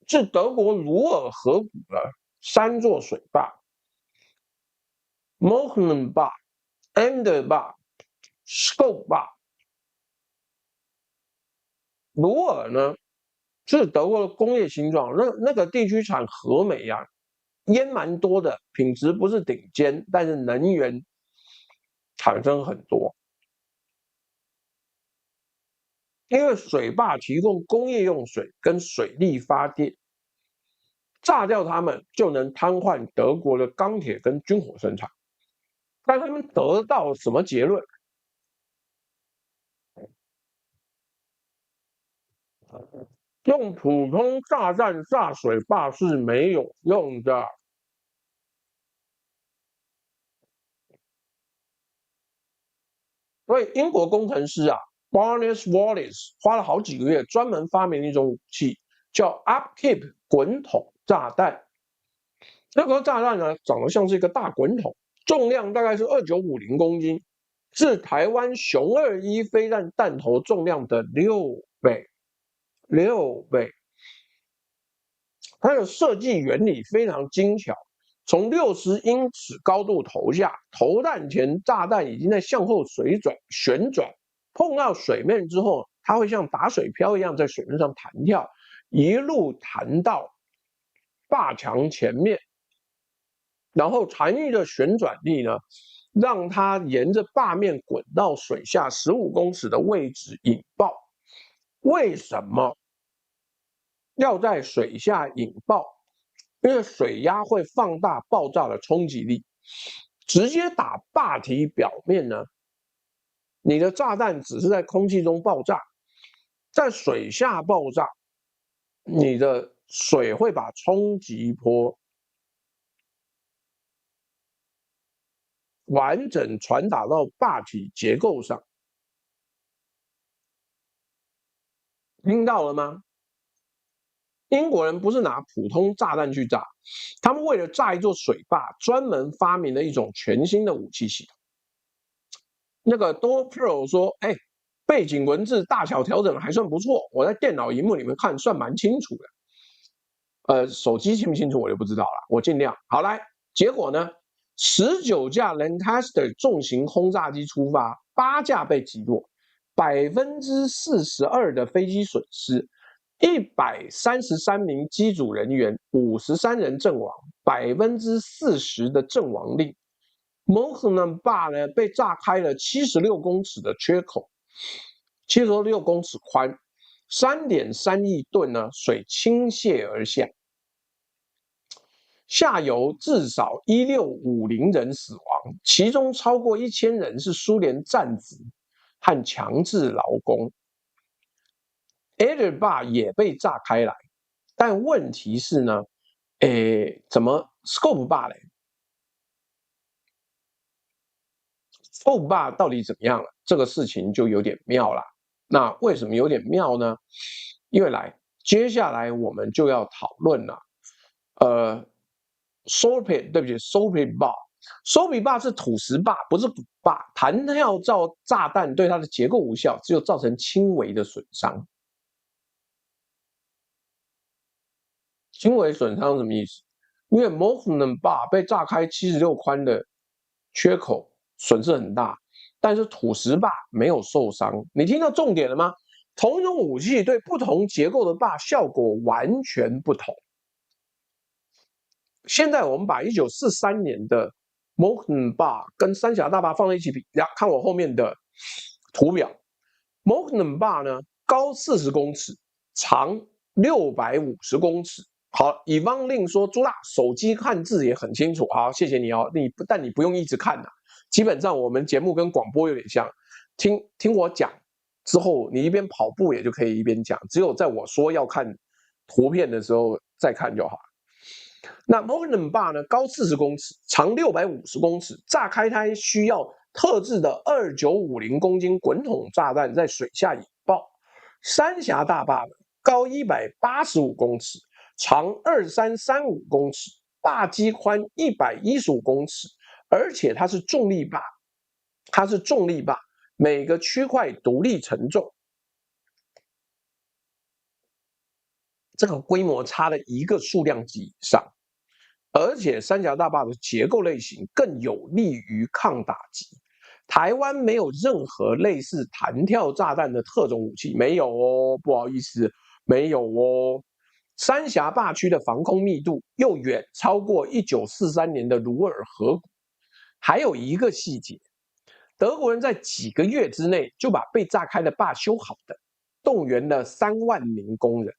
是德國魯爾河谷的3座水壩。Mohnum 壩、Ender 壩、Skop 壩。魯爾呢是德國的工業形狀，那個地區產河煤啊，煙蠻多的，品質不是頂尖，但是能源產生很多。因為水壩提供工業用水跟水力發電，炸掉它們就能癱瘓德國的鋼鐵跟軍火生產。但他們得到什麼結論？用普通炸彈炸水壩是沒有用的。所以英國工程師啊 ，Barnes Wallis 花了好幾個月，專門發明了一種武器，叫 Upkeep 滾筒炸彈。這個炸彈呢，長得像是一個大滾筒，重量大概是2950公斤，是台灣雄21飛彈彈頭重量的6倍，6倍。它的設計原理非常精巧，從60英尺高度投下，投彈前炸彈已經在向後旋轉，碰到水面之後，它會像打水漂一樣在水面上彈跳，一路彈到壩牆前面，然後殘餘的旋轉力呢，讓它沿着壩面滾到水下15公尺的位置引爆。為什麼要在水下引爆？因為水壓會放大爆炸的衝擊力，直接打壩體表面呢，你的炸彈只是在空氣中爆炸，在水下爆炸，你的水會把衝擊波完整傳達到壩體結構上。聽到了嗎？英國人不是拿普通炸彈去炸，他們為了炸一座水壩，專門發明了一種全新的武器系統。那個 Door Pro 說：“背景文字大小調整還算不錯，我在電腦熒幕裡面看算蠻清楚的。手機清不清楚我就不知道了，我盡量。好來，結果呢，19架 Lancaster 重型轟炸機出發，8架被擊落，42%的飛機損失。133名機組人員，53人陣亡，40%的陣亡率。Mohnam 壩呢被炸開了76公尺的缺口，76公尺寬，3.3億噸呢水傾瀉而下，下游至少1650人死亡，其中超過1000人是蘇聯戰俘和強制勞工。Eder 壩也被炸開來，但問題是呢，怎麼 Scope 壩嘞 ？Scope 壩到底怎麼樣了？這個事情就有點妙了。那為什麼有點妙呢？因為接下來我們就要討論了。Soapit 對不起 ，Soapit 壩，Soapit 壩是土石壩，不是古壩。彈跳炸彈對它的結構無效，只有造成輕微的損傷。輕微損傷什麼意思？因為 Mohnam 壩被炸開76寬的缺口，損失很大，但是土石壩沒有受傷。你聽到重點了嗎？同一種武器對不同結構的壩效果完全不同。現在我們把1943年的 Mohnam 壩跟三峽大壩放在一起比，看我後面的圖表。Mohnam 壩呢，高40公尺，長650公尺。好，以方令說朱大手機看字也很清楚，好，謝謝你哦。但你不用一直看吶，基本上我們節目跟廣播有點像，聽我講之後，你一邊跑步也就可以一邊講，只有在我說要看圖片的時候再看就好了。那 Mohnam 壩呢，高40公尺，長650公尺，炸開它需要特制的2950公斤滾筒炸彈在水下引爆。三峽大壩呢，高185公尺。長2335公尺，壩基寬115公尺，而且它是重力壩，每個區塊獨立承重，這個規模差了一個數量級以上，而且三峽大壩的結構類型更有利於抗打擊。台灣沒有任何類似彈跳炸彈的特種武器，沒有哦，不好意思，沒有哦。三峽壩區的防空密度又遠超過1943年的魯爾河谷。還有一個細節，德國人在幾個月之內就把被炸開的壩修好的，動員了3萬名工人。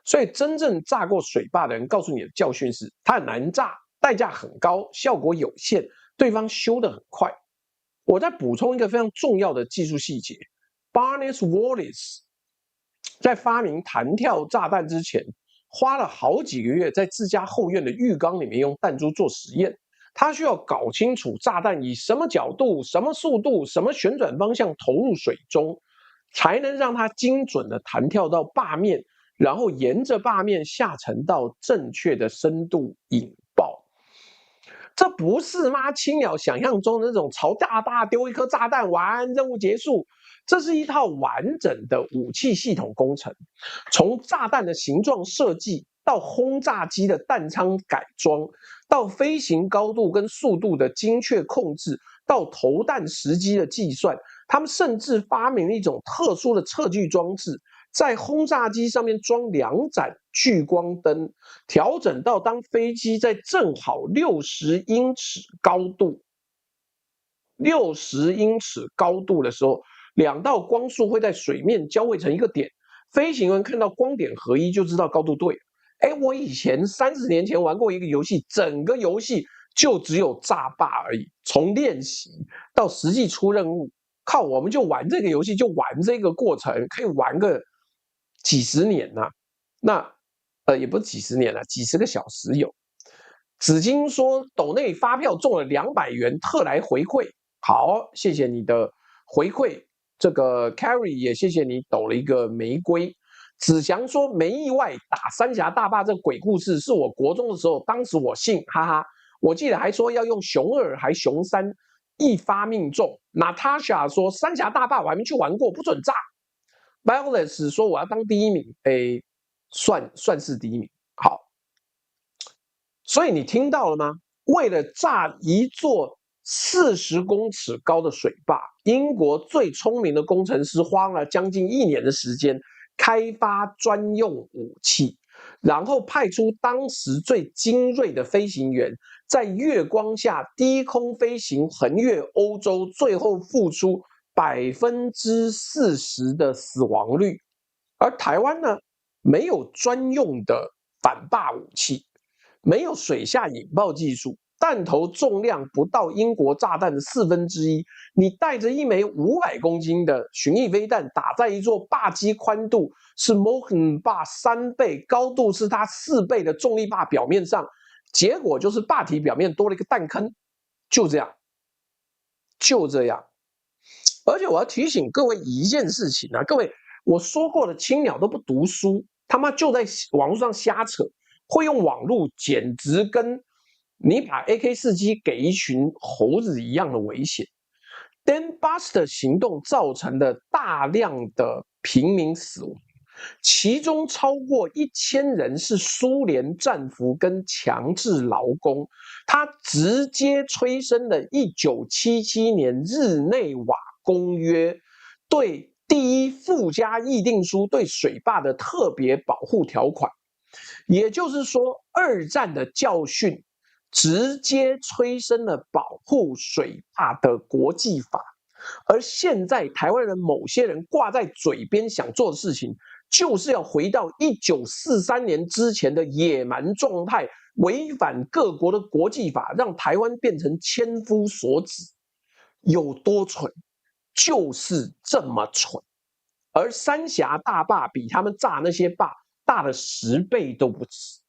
所以真正炸過水壩的人告訴你的教訓是，它很難炸，代價很高，效果有限，對方修得很快。我再補充一個非常重要的技術細節 ，Barnes Wallis 在發明彈跳炸彈之前，花了好幾個月在自家後院的浴缸裡面用彈珠做實驗。他需要搞清楚炸彈以什麼角度、什麼速度、什麼旋轉方向投入水中，才能讓它精準的彈跳到壩面，然後沿着壩面下沉到正確的深度引爆。這不是嗎？青鳥想象中的那種朝大壩丟一顆炸彈完任務結束，這是一套完整的武器系統工程，從炸彈的形狀設計到轟炸機的彈倉改裝，到飛行高度跟速度的精確控制，到投彈時機的計算，他們甚至發明了一種特殊的測距裝置，在轟炸機上面裝2盞聚光燈，調整到當飛機在正好60英尺高度的時候，2道光束会在水面交匯成一個點，飛行員看到光點合一就知道高度對了。我以前30年前玩過一個遊戲，整個遊戲就只有炸壩而已，從練習到實際出任務，靠，我們就玩這個遊戲，就玩這個過程，可以玩個幾十年吶。那也不是幾十年了，幾十個小時有。紫金說斗內發票中了200元，特來回饋。好，謝謝你的回饋。這個 Carry 也謝謝你抖了一個玫瑰。子祥說沒意外，打三峽大壩這個鬼故事是我國中的時候，當時我信，哈哈。我記得還說要用熊2還熊3，一發命中。Natasha 說三峽大壩我還沒去玩過，不准炸。Violet 說我要當第1名，算是第1名。好，所以你聽到了嗎？為了炸一座40公尺高的水壩，英國最聰明的工程師花了將近1年的時間開發專用武器，然後派出當時最精銳的飛行員，在月光下低空飛行橫越歐洲，最後付出40%的死亡率。而台灣呢，沒有專用的反壩武器，沒有水下引爆技術，彈頭重量不到英國炸彈的1/4，你帶着一枚500公斤的巡弋飛彈打在一座壩基寬度是 Morecambe 壩3倍，高度是它4倍的重力壩表面上，結果就是壩體表面多了一個彈坑，就這樣。而且我要提醒各位一件事情啊，各位，我說過的青鳥都不讀書，他媽就在網絡上瞎扯，會用網絡簡直跟你把 AK-47給一群猴子一樣的危險。Dambuster 行動造成的大量的平民死亡，其中超過1000人是蘇聯戰俘跟強制勞工，它直接催生了1977年日內瓦公約對第1附加議定書對水壩的特別保護條款，也就是說，2戰的教訓直接催生了保護水壩的國際法。而現在台灣人某些人掛在嘴邊想做的事情，就是要回到1943年之前的野蠻狀態，違反各國的國際法，讓台灣變成千夫所指。有多蠢？就是這麼蠢。而三峽大壩比他們炸那些壩大了10倍都不止。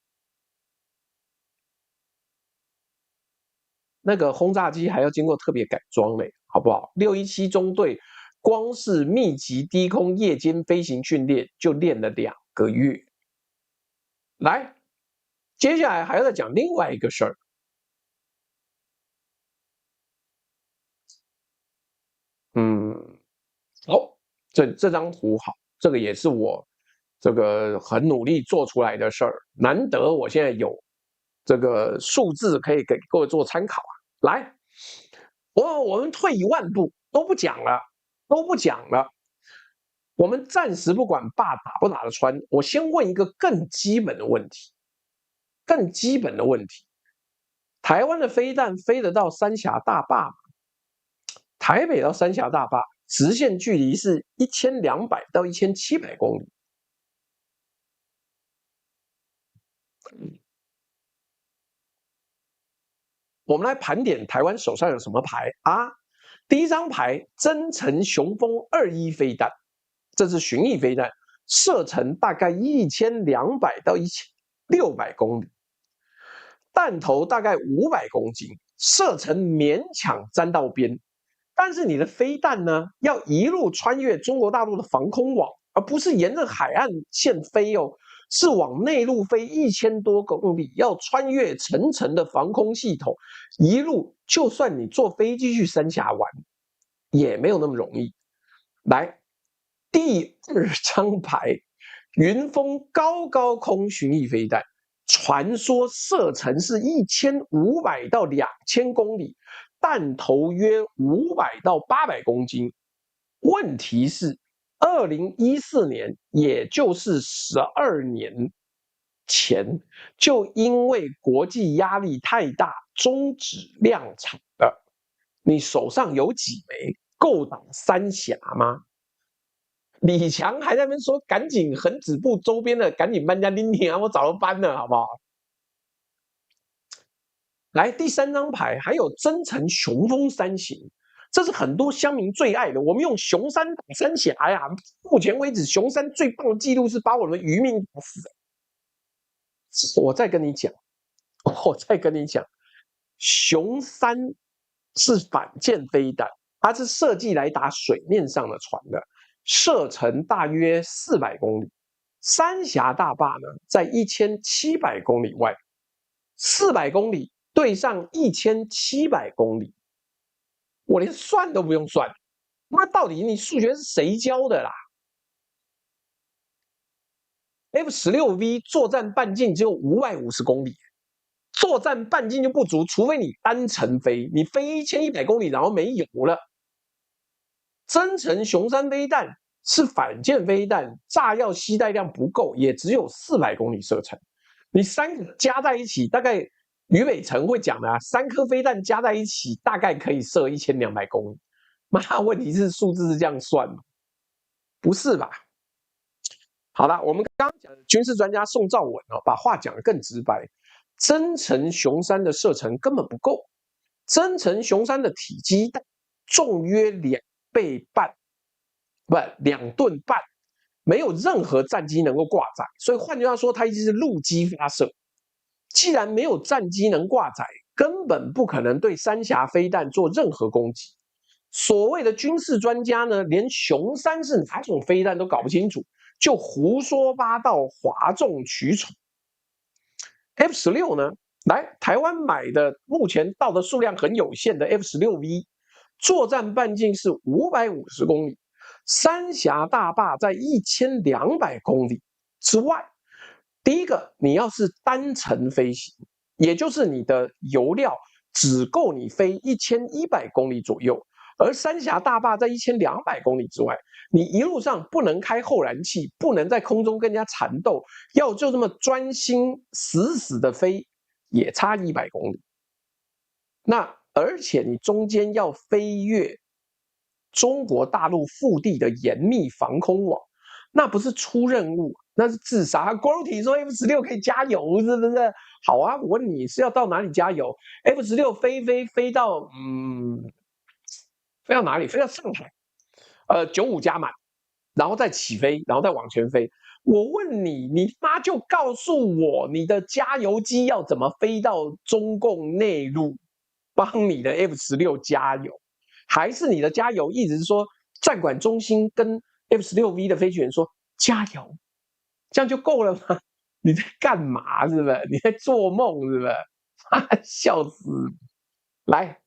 那個轟炸機還要經過特別改裝嘞，好不好？617中隊光是密集低空夜間飛行訓練就練了2個月。來，接下來還要再講另外一個事兒。好，這張圖好，這個也是我這個很努力做出來的事兒，難得我現在有這個數字可以給各位做參考啊。來，我們退1萬步，都不講了。我們暫時不管壩打不打得穿，我先問一個更基本的問題。台灣的飛彈飛得到三峽大壩嗎？台北到三峽大壩直線距離是1200到1700公里。我們來盤點台灣手上有什麼牌啊？第一張牌，增程雄風21飛彈，這是巡弋飛彈，射程大概1200到1600公里，彈頭大概500公斤，射程勉強沾到邊。但是你的飛彈呢，要一路穿越中國大陸的防空網，而不是沿着海岸線飛哦。是往內陸飛1000多公里，要穿越層層的防空系統，一路就算你坐飛機去三峽玩，也沒有那麼容易。來，第2張牌，雲峰高高空巡弋飛彈，傳說射程是1500到2000公里，彈頭約500到800公斤。問題是，2014年，也就是12年前，就因為國際壓力太大，終止量產了。你手上有幾枚夠打三峽嗎？李強還在那邊說，趕緊橫指部周邊的趕緊搬家拎挺啊，我早就搬了，好不好？來，第3張牌還有增程雄風3型。這是很多鄉民最愛的，我們用雄三打三峽呀！目前為止，雄三最棒的記錄是把我們漁民打死。我再跟你講，雄三是反艦飛彈，它是設計來打水面上的船的，射程大約400公里。三峽大壩呢，在1700公里外，400公里對上1700公里。我連算都不用算，那到底你數學是誰教的啦 ？F-16V 作戰半徑只有550公里，作戰半徑就不足，除非你單程飛，你飛1100公里然後沒油了。增程雄三飛彈是反艦飛彈，炸藥攜帶量不夠，也只有400公里射程。你3個加在一起，大概。於北辰會講的3顆飛彈加在一起，大概可以射1200公里。那問題是數字是這樣算嗎？不是吧？好了，我們剛剛講的軍事專家宋兆文把話講得更直白，增程雄三的射程根本不夠，增程雄三的體積重約2噸半，沒有任何戰機能夠掛載，所以換句話說，它一直是陸基發射。既然沒有戰機能掛載，根本不可能對三峽飛彈做任何攻擊。所謂的軍事專家呢，連雄三是哪種飛彈都搞不清楚，就胡說八道，譁眾取寵。F-16呢，來台灣買的目前到的數量很有限的 F-16V， 作戰半徑是550公里，三峽大壩在1200公里之外。第一個，你要是單程飛行，也就是你的油料只夠你飛1100公里左右，而三峽大壩在1200公里之外，你一路上不能開後燃器，不能在空中跟人家纏鬥，要就這麼專心死的飛，也差100公里。那而且你中間要飛越中國大陸腹地的嚴密防空網，那不是出任務，那是自殺。Grotty 說 F-16可以加油，是不是？好啊，我問你是要到哪裡加油 ？F-16飛到飛到哪裡？飛到上海，95加滿，然後再起飛，然後再往前飛。我問你，你媽就告訴我，你的加油機要怎麼飛到中共內陸，幫你的 F-16加油？還是你的加油一直說戰管中心跟 F-16V 的飛行員說加油，這樣就夠了嗎？你在幹嘛？是不是？你在做夢？是不是？笑死！來，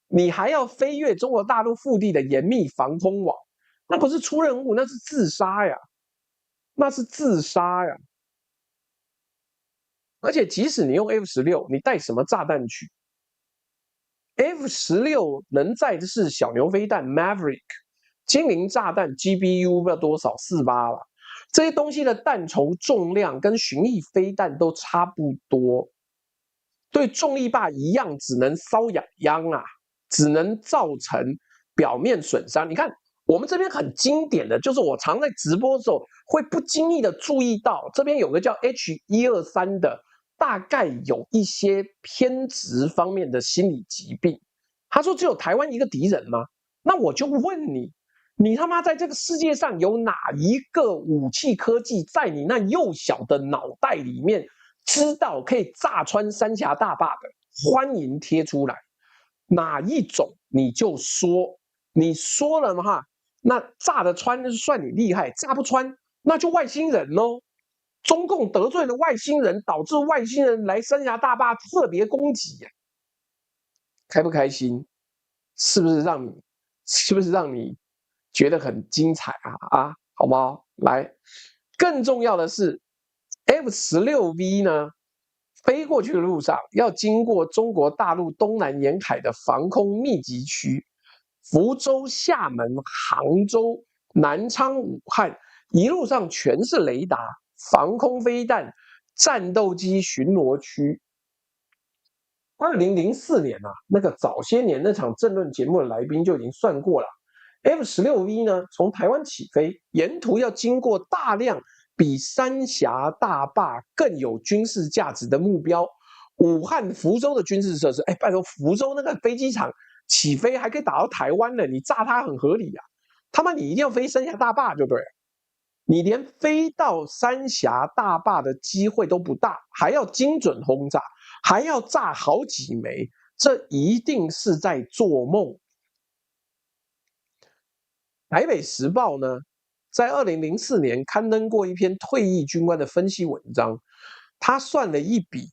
你還要飛越中國大陸腹地的嚴密防空網，那不是出任務，那是自殺呀！那是自殺呀！而且即使你用 F-16，你帶什麼炸彈去 ？F-16能載的是小牛飛彈 Maverick。精靈炸彈 GBU 不知道多少48了，這些東西的彈頭重量跟巡弋飛彈都差不多，對重力壩一樣，只能搔癢癢啊，只能造成表面損傷。你看我們這邊很經典的就是我常在直播的時候會不經意的注意到，這邊有個叫 H123的，大概有一些偏執方面的心理疾病。他說只有台灣一個敵人嗎？那我就問你。你他媽在這個世界上有哪一個武器科技在你那幼小的腦袋裡面知道可以炸穿三峽大壩的？歡迎貼出來，哪一種你就說，你說了嘛哈，那炸得穿就算你厲害，炸不穿那就外星人嘍。中共得罪了外星人，導致外星人來三峽大壩特別攻擊呀，開不開心？是不是讓你覺得很精彩啊？好不好？來，更重要的是 F-16V 呢，飛過去的路上要經過中國大陸東南沿海的防空密集區，福州、廈門、杭州、南昌、武漢，一路上全是雷達、防空飛彈、戰鬥機巡邏區。2004年啊，那個早些年那場政論節目的來賓就已經算過了 ，F-16V 呢從台灣起飛，沿途要經過大量比三峽大壩更有軍事價值的目標，武漢、福州的軍事設施。哎，拜託，福州那個飛機場起飛還可以打到台灣呢，你炸它很合理啊。他媽，你一定要飛三峽大壩就對了，你連飛到三峽大壩的機會都不大，還要精準轟炸。還要炸好幾枚，這一定是在做夢。台北時報呢，在2004年刊登過一篇退役軍官的分析文章，他算了一筆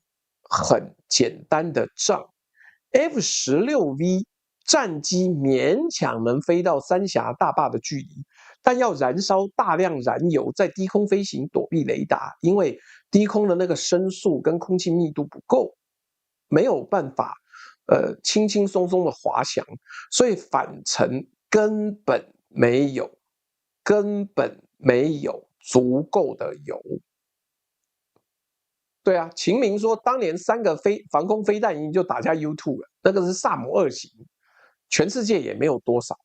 很簡單的賬 ：F-16V 戰機勉強能飛到三峽大壩的距離，但要燃燒大量燃油在低空飛行躲避雷達，因為低空的那個聲速跟空氣密度不夠。沒有辦法，輕輕鬆鬆的滑翔，所以返程根本沒有足夠的油。對啊，秦明說當年3個防空飛彈營就打下 U2 了，那個是薩姆2型，全世界也沒有多少。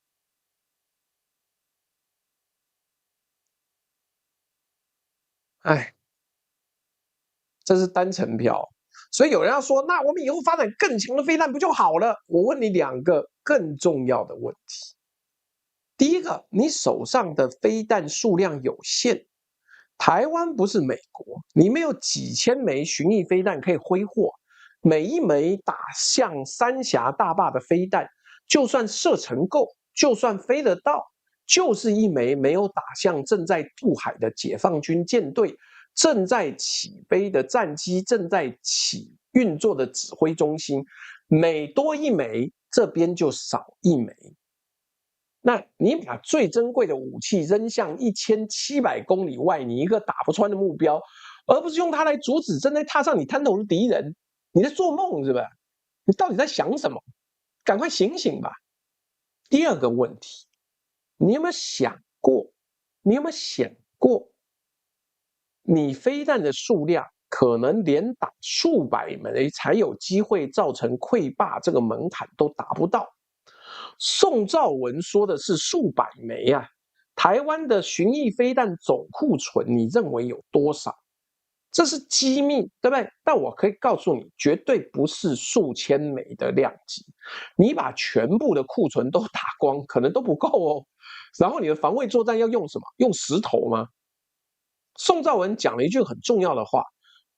哎，這是單程票。所以有人要說，那我們以後發展更強的飛彈不就好了？我問你2個更重要的問題。第一個，你手上的飛彈數量有限，台灣不是美國，你沒有幾千枚巡弋飛彈可以揮霍，每一枚打向三峽大壩的飛彈，就算射程夠，就算飛得到，就是一枚沒有打向正在渡海的解放軍艦隊。正在起飛的戰機，正在運作的指揮中心，每多一枚，這邊就少一枚。那你把最珍貴的武器扔向1700公里外，你一個打不穿的目標，而不是用它來阻止正在踏上你灘頭的敵人，你在做夢是吧？你到底在想什麼？趕快醒醒吧！第二個問題，你有沒有想過？你飛彈的數量可能連打數百枚才有機會造成潰壩這個門檻都達不到。宋兆文說的是數百枚啊，台灣的巡弋飛彈總庫存，你認為有多少？這是機密，對不對？但我可以告訴你，絕對不是數千枚的量級。你把全部的庫存都打光，可能都不夠哦。然後你的防衛作戰要用什麼？用石頭嗎？宋兆文講了一句很重要的話：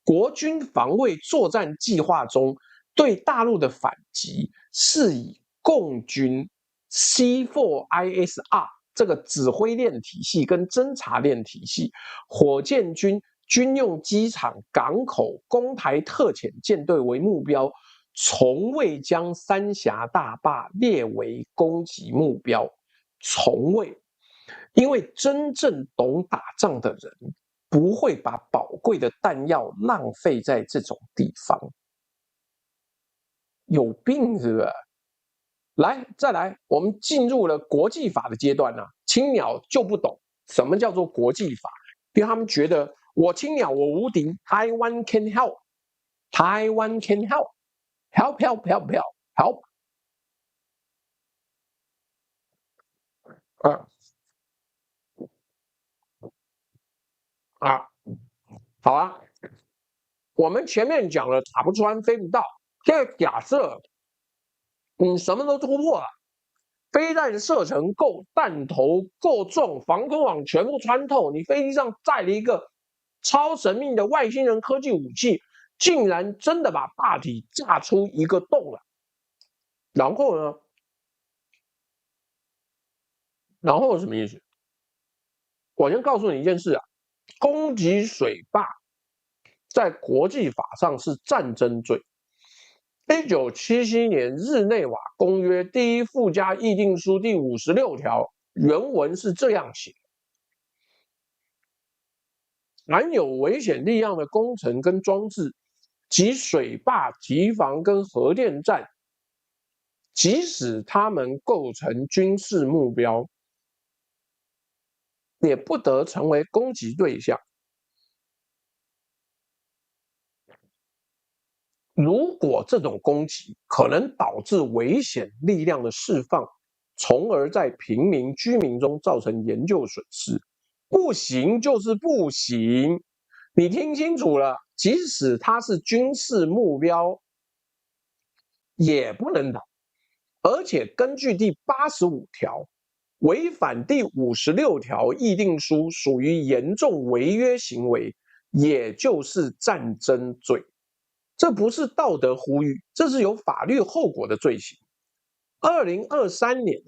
國軍防衛作戰計劃中對大陸的反擊是以共軍 C4ISR 這個指揮鏈體系跟偵察鏈體系，火箭軍軍用機場、港口、攻台特遣艦隊為目標，從未將三峽大壩列為攻擊目標，從未，因為真正懂打仗的人不會把寶貴的彈藥浪費在這種地方，有病是不是？來，再來，我們進入了國際法的階段了。青鳥就不懂什麼叫做國際法，因為他們覺得我青鳥我無敵 ，Taiwan can help，Taiwan can help，help help help help help。好啊，我們前面講了打不穿飛不到，現在假設你什麼都突破了，飛彈射程夠，彈頭夠重，防空網全部穿透，你飛機上載了一個超神秘的外星人科技武器，竟然真的把壩體炸出一個洞了。然後呢？然後什麼意思？我先告訴你一件事啊，攻擊水壩在國際法上是戰爭罪。1977年日內瓦公約第一附加議定書第56條原文是這樣寫：含有危險力量的工程跟裝置及水壩、堤防跟核電站，即使它們構成軍事目標，也不得成為攻擊對象。如果這種攻擊可能導致危險力量的釋放，從而在平民居民中造成研究損失，不行就是不行。你聽清楚了，即使它是軍事目標，也不能打。而且根據第85條，違反第56條議定書屬於嚴重違約行為，也就是戰爭罪。這不是道德呼籲，這是有法律後果的罪行。2023年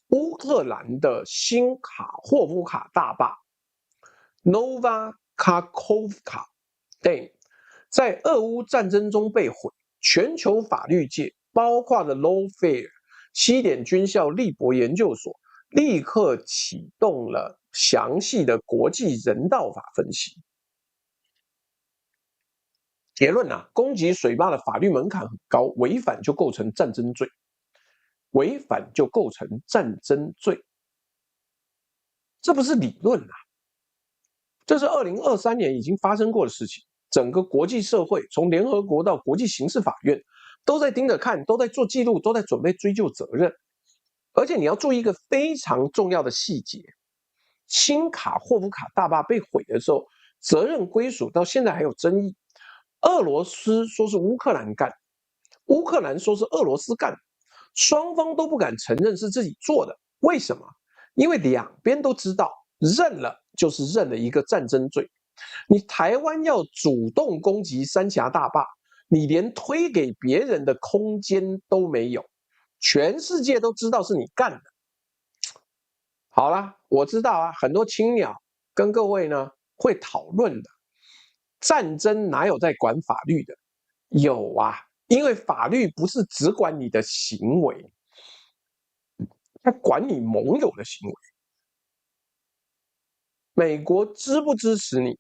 烏克蘭的新卡霍夫卡大壩 Nova Kakhovka Dam 在俄烏戰爭中被毀，全球法律界包括了 Lawfare 西點軍校利伯研究所立刻啟動了詳細的國際人道法分析。結論攻擊水壩的法律門檻很高，違反就構成戰爭罪，違反就構成戰爭罪。這不是理論這是2023年已經發生過的事情。整個國際社會，從聯合國到國際刑事法院，都在盯着看，都在做記錄，都在準備追究責任。而且你要注意一個非常重要的細節：新卡霍夫卡大壩被毀的時候，責任歸屬到現在還有爭議。俄羅斯說是烏克蘭幹，烏克蘭說是俄羅斯幹，雙方都不敢承認是自己做的。為什麼？因為兩邊都知道，認了就是認了一個戰爭罪。你台灣要主動攻擊三峽大壩，你連推給別人的空間都沒有，全世界都知道是你幹的。好啦，我知道很多青鳥跟各位呢會討論的。戰爭哪有在管法律的？有因為法律不是只管你的行為，它管你盟友的行為。美國支不支持你，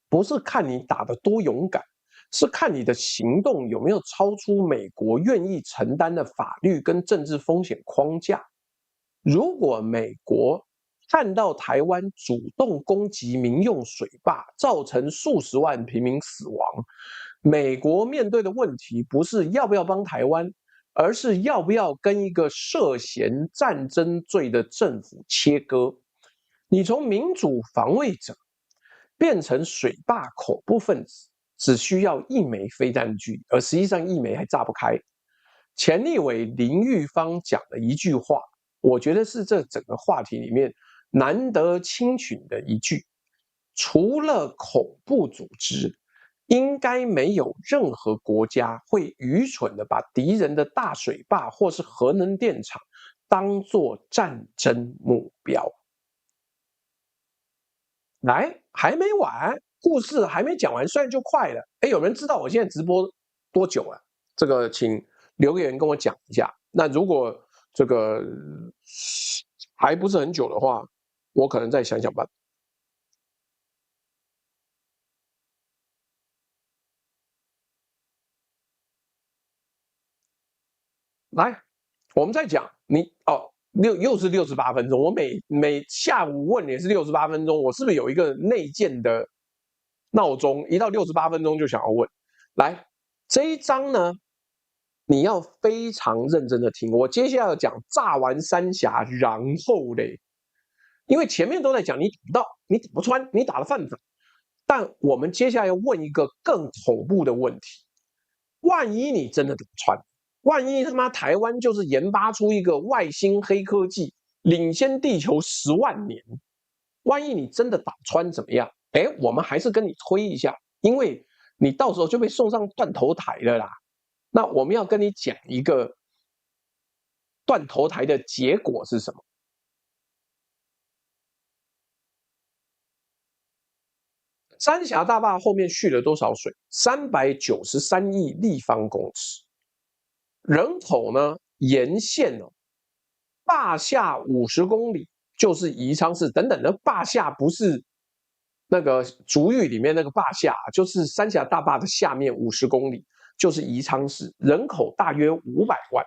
不是看你打得多勇敢，是看你的行動有沒有超出美國願意承擔的法律跟政治風險框架。如果美國看到台灣主動攻擊民用水壩，造成數十萬平民死亡，美國面對的問題不是要不要幫台灣，而是要不要跟一個涉嫌戰爭罪的政府切割。你從民主防衛者變成水壩恐怖分子，只需要一枚飛彈鋸，而實際上一枚還炸不開。前立委林玉芳講了一句話，我覺得是這整個話題裡面難得清群的一句：除了恐怖組織，應該沒有任何國家會愚蠢的把敵人的大水壩或是核能電廠當作戰爭目標。來，還沒完，故事還沒講完，雖然就快了。有人知道我現在直播多久了？這個請留言跟我講一下。那如果這個還不是很久的話，我可能再想想辦法。來，我們再講你又是68分鐘。我每下午問也是68分鐘，我是不是有一個內建的鬧鐘？一到68分鐘就想要問。來，這一章呢，你要非常認真的聽。我接下來要講炸完三峽，然後嘞，因為前面都在講你打不到，你打不穿，你打了犯法。但我們接下來要問一個更恐怖的問題：萬一你真的打穿？萬一他媽台灣就是研發出一個外星黑科技，領先地球10萬年，萬一你真的打穿怎麼樣？我們還是跟你推一下，因為你到時候就被送上斷頭台了啦。那我們要跟你講一個斷頭台的結果是什麼？三峽大壩後面蓄了多少水？393億立方公尺。人口呢，沿線壩下50公里就是宜昌市。等等的，壩下不是那個竹峪裡面那個壩下，就是三峽大壩的下面50公里就是宜昌市，人口大約500万。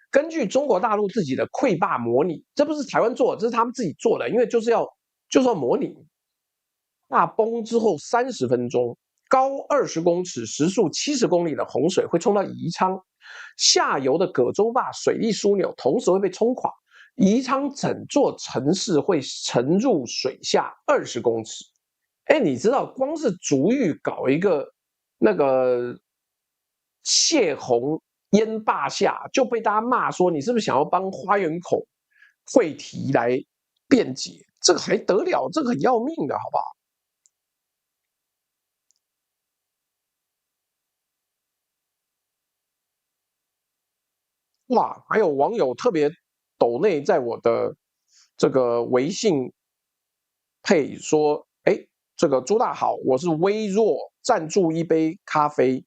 根據中國大陸自己的潰壩模擬，這不是台灣做的，這是他們自己做的，因為就是要模擬。壩崩之後30分鐘，高20公尺、時速70公里的洪水會衝到宜昌，下游的葛洲壩水力樞紐同時會被衝垮，宜昌整座城市會沉入水下20公尺。哎，你知道光是竹峪搞一個那個泄洪淹壩下，就被大家罵說你是不是想要幫花園口會堤來辯解？這個還得了？這個很要命的，好不好？哇，還有網友特別抖內在我的這個微信配說，哎，這個朱大好，我是微弱贊助一杯咖啡，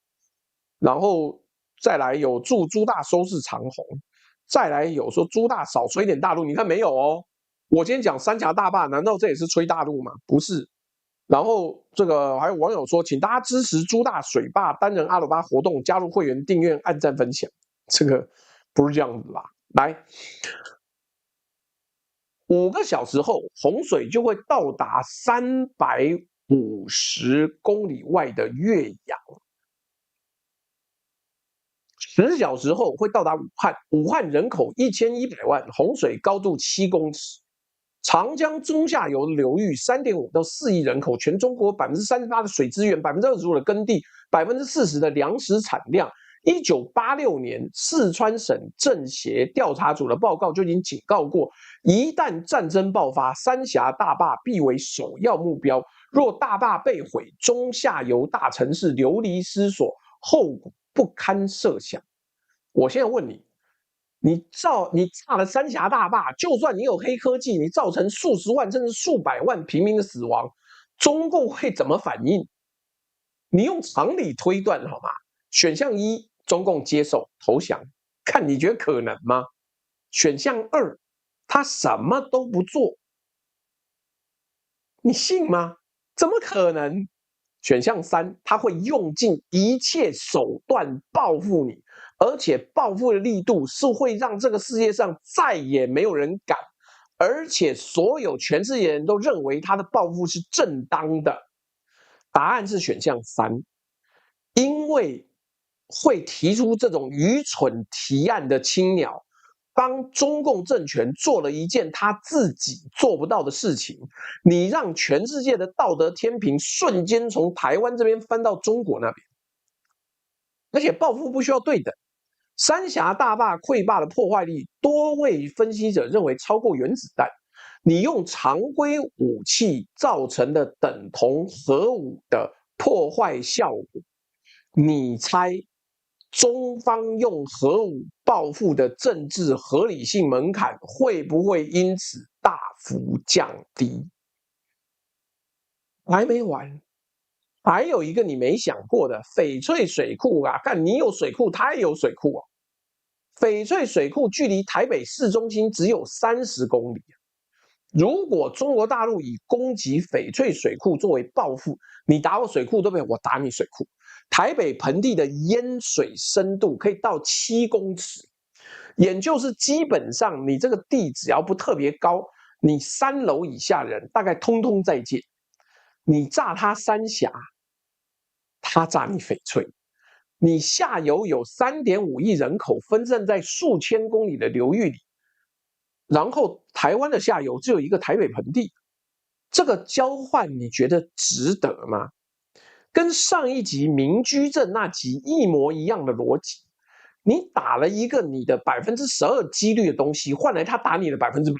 然後再來有祝朱大收視長紅，再來有說朱大少吹點大陸，你看沒有哦？我今天講三峽大壩，難道這也是吹大陸嗎？不是。然後這個還有網友說，請大家支持朱大水壩單人阿魯巴活動，加入會員訂閱、按讚、分享，這個。不是這樣子吧？來，5個小時後，洪水就會到達350公里外的岳陽；10小時後會到達武漢。武漢人口1100萬，洪水高度7公尺。長江中下游的流域3.5到4億人口，全中國38%的水資源，25%的耕地，40%的糧食產量。1986年，四川省政協調查組的報告就已經警告過，一旦戰爭爆發，三峽大壩必為首要目標。若大壩被毀，中下游大城市流離失所，後果不堪設想。我現在問你，你炸了三峽大壩，就算你有黑科技，你造成數十萬甚至數百萬平民的死亡，中共會怎麼反應？你用常理推斷好嗎？選項1，中共接受投降，看你覺得可能嗎？選項2，他什麼都不做，你信嗎？怎麼可能？選項3，他會用盡一切手段報復你，而且報復的力度是會讓這個世界上再也沒有人敢，而且所有全世界人都認為他的報復是正當的。答案是選項3，因為會提出這種愚蠢提案的青鳥，幫中共政權做了一件他自己做不到的事情。你讓全世界的道德天平瞬間從台灣這邊翻到中國那邊，而且報復不需要對等。三峽大壩潰壩的破壞力，多位分析者認為超過原子彈。你用常規武器造成的等同核武的破壞效果，你猜中方用核武報復的政治合理性門檻會不會因此大幅降低？還沒完，還有一個你沒想過的翡翠水庫啊！看你有水庫，他也有水庫啊。翡翠水庫距離台北市中心只有30公里。如果中國大陸以攻擊翡翠水庫作為報復，你打我水庫對不對？我打你水庫。台北盆地的淹水深度可以到7公尺，也就是基本上你這個地只要不特別高，你3樓以下人大概通通再見。你炸他三峽，他炸你翡翠。你下游有3.5億人口分散在數千公里的流域裡，然後台灣的下游只有一個台北盆地，這個交換你覺得值得嗎？跟上一集民居鎮那集一模一樣的邏輯，你打了一個你的12%幾率的東西，換來他打你的100%，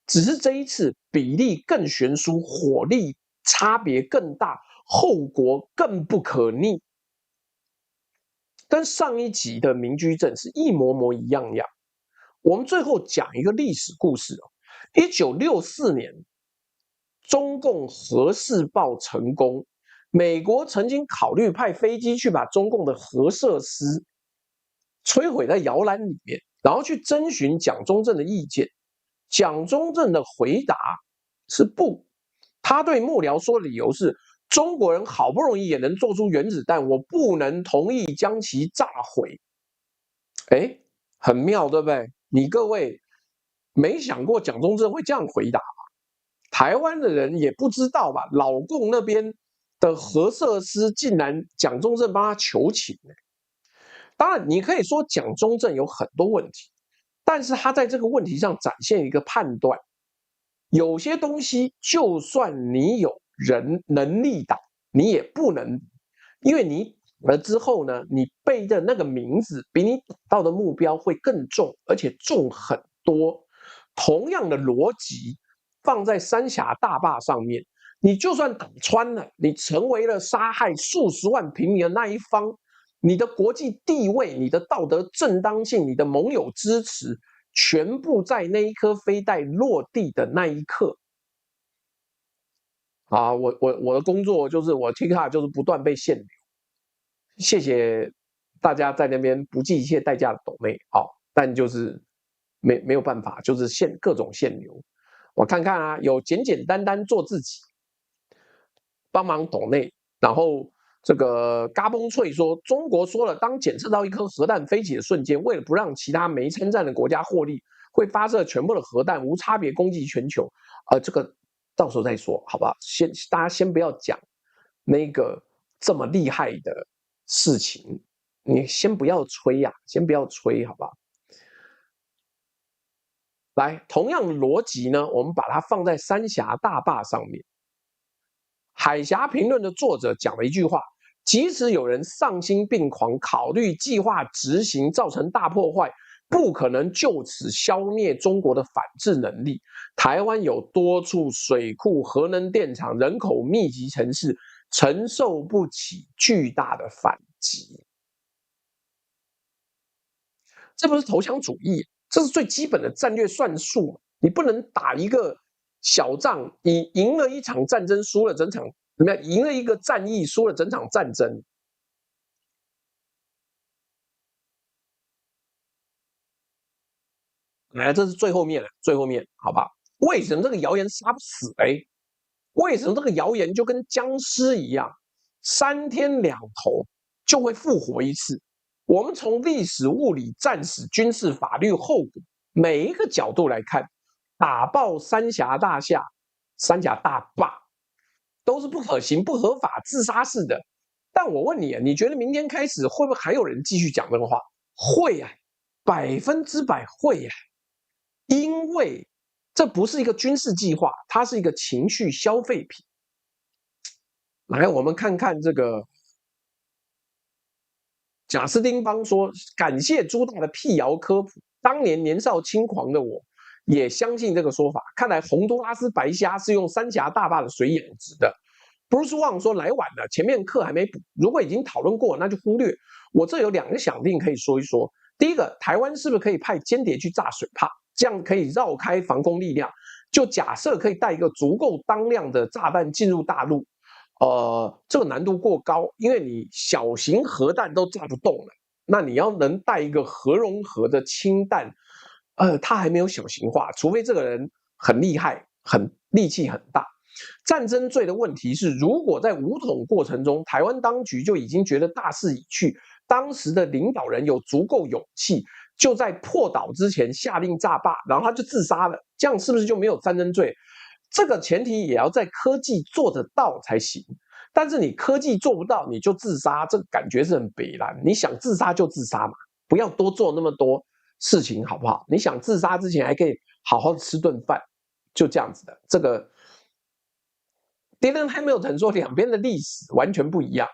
只是這一次比例更懸殊，火力差別更大，後果更不可逆。跟上一集的民居鎮是一模一樣。我們最後講一個歷史故事1964年，中共核試爆成功，美國曾經考慮派飛機去把中共的核設施摧毀在搖籃裡面，然後去徵詢蔣中正的意見。蔣中正的回答是不，他對幕僚說的理由是：中國人好不容易也能做出原子彈，我不能同意將其炸毀。哎，很妙，對不對？你各位沒想過蔣中正會這樣回答吧？台灣的人也不知道吧？老共那邊的核設施竟然蔣中正幫他求情。當然，你可以說蔣中正有很多問題，但是他在這個問題上展現一個判斷。有些東西，就算你有能力打，你也不能，因為你打了之後呢，你背的那個名字比你打到的目標會更重，而且重很多。同樣的邏輯放在三峽大壩上面，你就算打穿了，你成為了殺害數十萬平民的那一方，你的國際地位、你的道德正當性、你的盟友支持，全部在那一顆飛彈落地的那一刻啊！我的工作就是我 TikTok 就是不斷被限流，謝謝大家在那邊不計一切代價的抖內，好，但就是沒有辦法，就是各種限流。我看看啊，有簡簡單單做自己，幫忙抖內，然後這個嘎嘣脆說，中國說了，當檢測到一顆核彈飛起的瞬間，為了不讓其他沒參戰的國家獲利，會發射全部的核彈，無差別攻擊全球。這個到時候再說，好不好？大家先不要講那個這麼厲害的事情，你先不要吹呀，先不要吹，好不好？來，同樣的邏輯呢，我們把它放在三峽大壩上面。海峽評論的作者講了一句話：即使有人喪心病狂，考慮計劃執行，造成大破壞，不可能就此消滅中國的反制能力。台灣有多處水庫、核能電廠、人口密集城市，承受不起巨大的反擊。這不是投降主義，這是最基本的戰略算術。你不能打一個小仗，你贏了一場戰爭，輸了整場，怎麼樣？贏了一個戰役，輸了整場戰爭。來，這是最後面了，最後面，好吧？為什麼這個謠言殺不死？為什麼這個謠言就跟僵屍一樣，3天2頭就會復活一次？我們從歷史、物理、戰史、軍事、法律、後果每一個角度來看，打爆三峽大壩都是不可行、不合法、自殺式的。但我問你，你覺得明天開始會不會還有人繼續講這個話？會啊，100%會啊，因為這不是一個軍事計劃，它是一個情緒消費品。來，我們看看這個賈斯汀邦說：“感謝朱大的闢謠科普，當年年少輕狂的我也相信這個說法。看來洪都拉斯白蝦是用三峽大壩的水養殖的。” Bruce Wang 說：“來晚了，前面課還沒補。如果已經討論過，那就忽略。我這有2個想定可以說一說。第一個，台灣是不是可以派間諜去炸水壩，這樣可以繞開防空力量？就假設可以帶一個足夠當量的炸彈進入大陸。”這個難度過高，因為你小型核彈都炸不動了，那你要能帶一個核融合的氫彈，它還沒有小型化，除非這個人很厲害，力氣很大。戰爭罪的問題是，如果在武統過程中，台灣當局就已經覺得大勢已去，當時的領導人有足夠勇氣，就在破島之前下令炸壩，然後他就自殺了，這樣是不是就沒有戰爭罪？這個前提也要在科技做得到才行，但是你科技做不到，你就自殺，這個感覺是很北爛。你想自殺就自殺嘛，不要多做那麼多事情，好不好？你想自殺之前還可以好好吃頓飯，就這樣子的。這個 Dylan Hamilton 說，兩邊的歷史完全不一樣。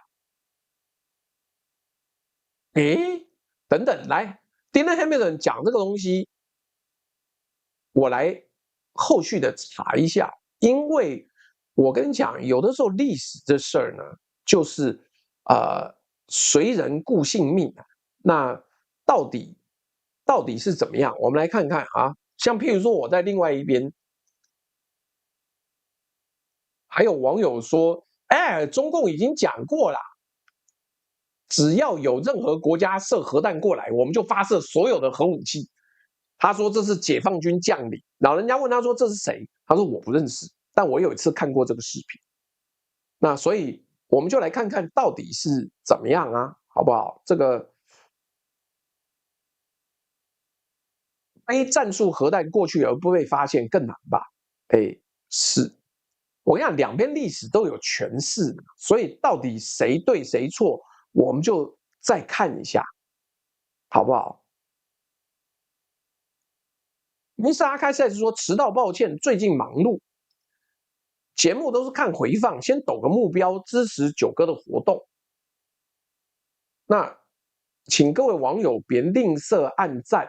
等等，來 Dylan Hamilton 講這個東西，我來後續的查一下，因為我跟你講，有的時候歷史這事兒呢，就是隨人顧性命啊。那到底是怎麼樣？我們來看看啊，像譬如說我在另外一邊，還有網友說，哎，中共已經講過了，只要有任何國家射核彈過來，我們就發射所有的核武器。他說這是解放軍將領，然後人家問他說這是誰？他說我不認識，但我有一次看過這個視頻。那所以我們就來看看到底是怎麼樣啊，好不好？這個非戰術核彈過去而不被發現更難吧？哎，是。我跟你講，兩邊歷史都有詮釋，所以到底誰對誰錯，我們就再看一下，好不好？尼斯阿開賽是說遲到抱歉，最近忙碌，節目都是看回放，先抖個目標支持九哥的活動。那請各位網友別吝嗇按讚。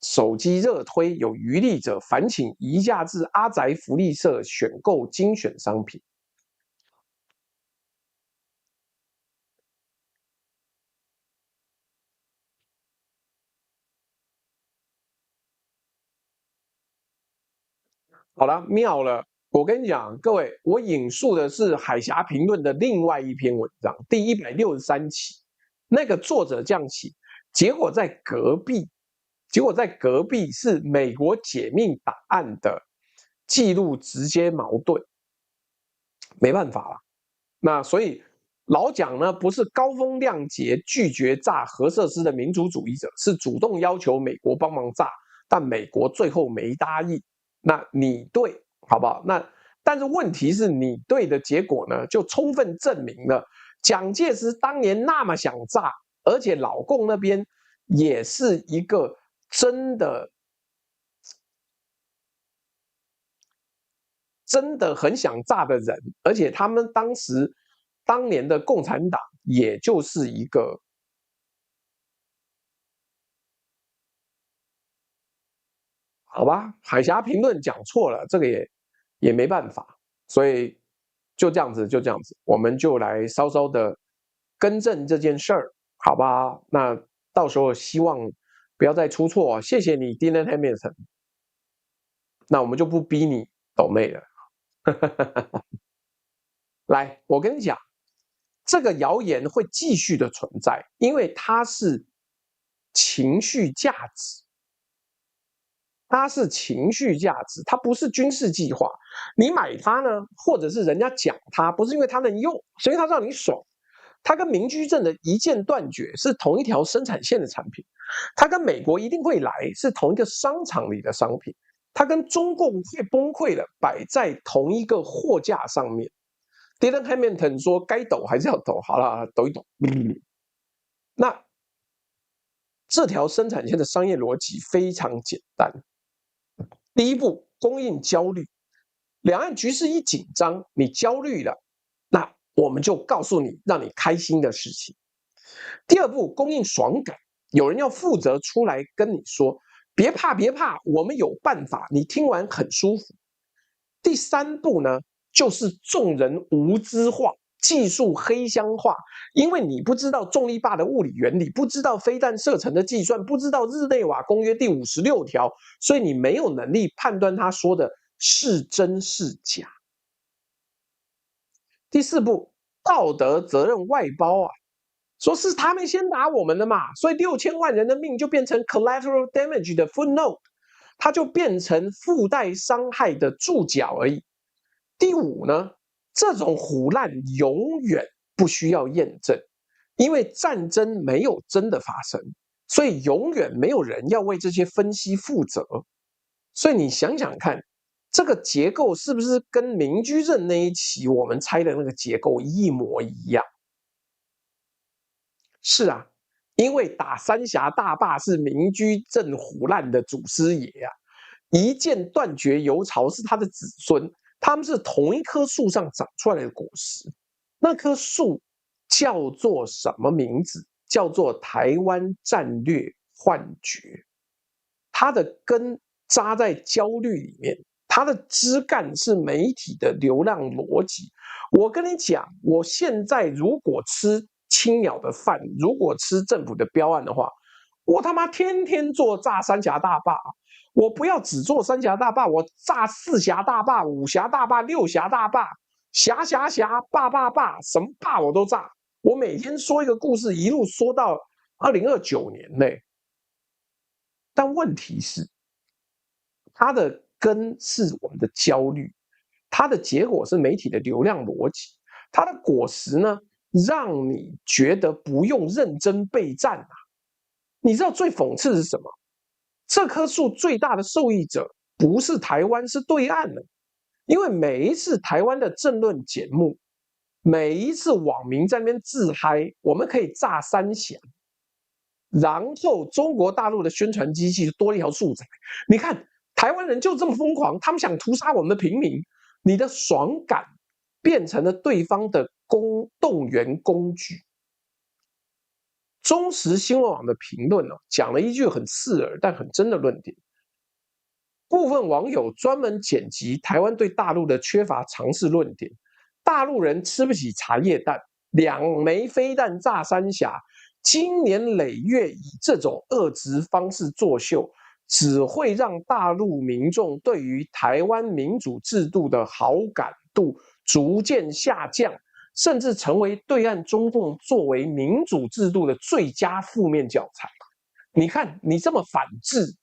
手機熱推，有餘力者煩請移駕至阿宅福利社選購精選商品。好了，妙了！我跟你講，各位，我引述的是《海峽評論》的另外一篇文章，第163期，那個作者這樣寫，結果在隔壁是美國解密檔案的記錄，直接矛盾，沒辦法了。那所以老蔣呢，不是高風亮節拒絕炸核設施的民主主義者，是主動要求美國幫忙炸，但美國最後沒答應。那你對，好不好？那但是問題是你對的結果呢，就充分證明了蔣介石當年那麼想炸，而且老共那邊也是一個真的很想炸的人，而且他們當年的共產黨也就是一個，好吧，海峽評論講錯了，這個也沒辦法，所以就這樣子，我們就來稍稍的更正這件事兒，好吧？那到時候希望不要再出錯，謝謝你 Dylan Hamilton， 那我們就不逼你抖內了。來，我跟你講，這個謠言會繼續的存在，因為它是情緒價值，它不是軍事計劃。你買它呢，或者是人家講它，不是因為它能用，是因為它讓你爽。它跟明居正的一箭斷絕是同一條生產線的產品，它跟美國一定會來是同一個商場裡的商品，它跟中共會崩潰了擺在同一個貨架上面。Dylan Hamilton 說該抖還是要抖，好了，抖一抖。那這條生產線的商業邏輯非常簡單。第一步，供應焦慮，兩岸局勢一緊張，你焦慮了，那我們就告訴你讓你開心的事情。第二步，供應爽感，有人要負責出來跟你說，別怕，我們有辦法，你聽完很舒服。第三步呢，就是眾人無知化，技術黑箱化，因為你不知道重力壩的物理原理，不知道飛彈射程的計算，不知道日內瓦公約第56條，所以你沒有能力判斷他說的是真是假。第四步，道德責任外包啊，說是他們先打我們的嘛，所以6000萬人的命就變成 collateral damage 的 footnote， 它就變成附帶傷害的注腳而已。第五呢，這種唬爛永遠不需要驗證，因為戰爭沒有真的發生，所以永遠沒有人要為這些分析負責。所以你想想看，這個結構是不是跟明居正那一期我們猜的那個結構一模一樣？是啊，因為打三峽大壩是明居正唬爛的祖師爺啊，一箭斷絕油槽是他的子孫，他們是同一棵樹上長出來的果實。那棵樹叫做什麼名字？叫做台灣戰略幻覺。它的根扎在焦慮裡面，它的枝幹是媒體的流浪邏輯。我跟你講，我現在如果吃青鳥的飯，如果吃政府的標案的話，我他媽天天做炸三峽大壩，我不要只做三峽大壩，我炸4峽大壩、5峽大壩、6峽大壩，俠，霸，什麼霸我都炸。我每天說一個故事，一路說到2029年嘞。但問題是，它的根是我們的焦慮，它的結果是媒體的流量邏輯，它的果實呢，讓你覺得不用認真備戰啊。你知道最諷刺的是什麼？這棵樹最大的受益者不是台灣，是對岸的。因為每一次台灣的政論節目，每一次網民在那邊自嗨，我們可以炸三峽，然後中國大陸的宣傳機器就多了一條素材。你看台灣人就這麼瘋狂，他們想屠殺我們的平民，你的爽感變成了對方的動員工具。中時新聞網的評論講了一句很刺耳但很真的論點。部分網友專門剪輯台灣對大陸的缺乏常識論點，大陸人吃不起茶葉蛋，2枚飛彈炸三峽，經年累月以這種惡質方式作秀，只會讓大陸民眾對於台灣民主制度的好感度逐漸下降，甚至成為對岸中共作為民主制度的最佳負面教材。你看，你這麼反制，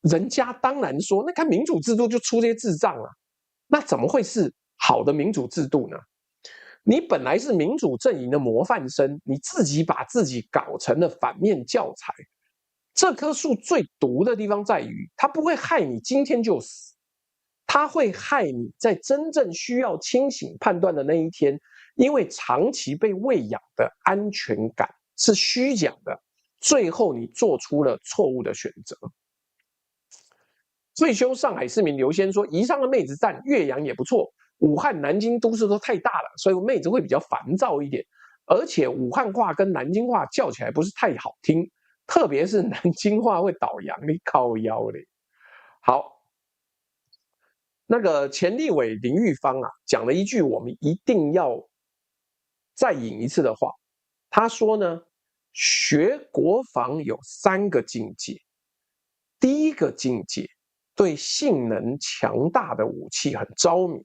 人家當然說，那看民主制度就出這些智障啊，那怎麼會是好的民主制度呢？你本來是民主陣營的模範生，你自己把自己搞成了反面教材。這棵樹最毒的地方在於，它不會害你今天就死，它會害你在真正需要清醒判斷的那一天，因為長期被餵養的安全感是虛假的，最後你做出了錯誤的選擇。退休上海市民劉先說，宜昌的妹子讚，岳陽也不錯。武漢、南京都市都太大了，所以妹子會比較煩躁一點。而且武漢話跟南京話叫起來不是太好聽，特別是南京話會倒洋，你靠腰嘞。好，那個前立委林玉芳講了一句我們一定要再引一次的話，他說呢，學國防有3個境界，第一個境界，對性能強大的武器很着迷；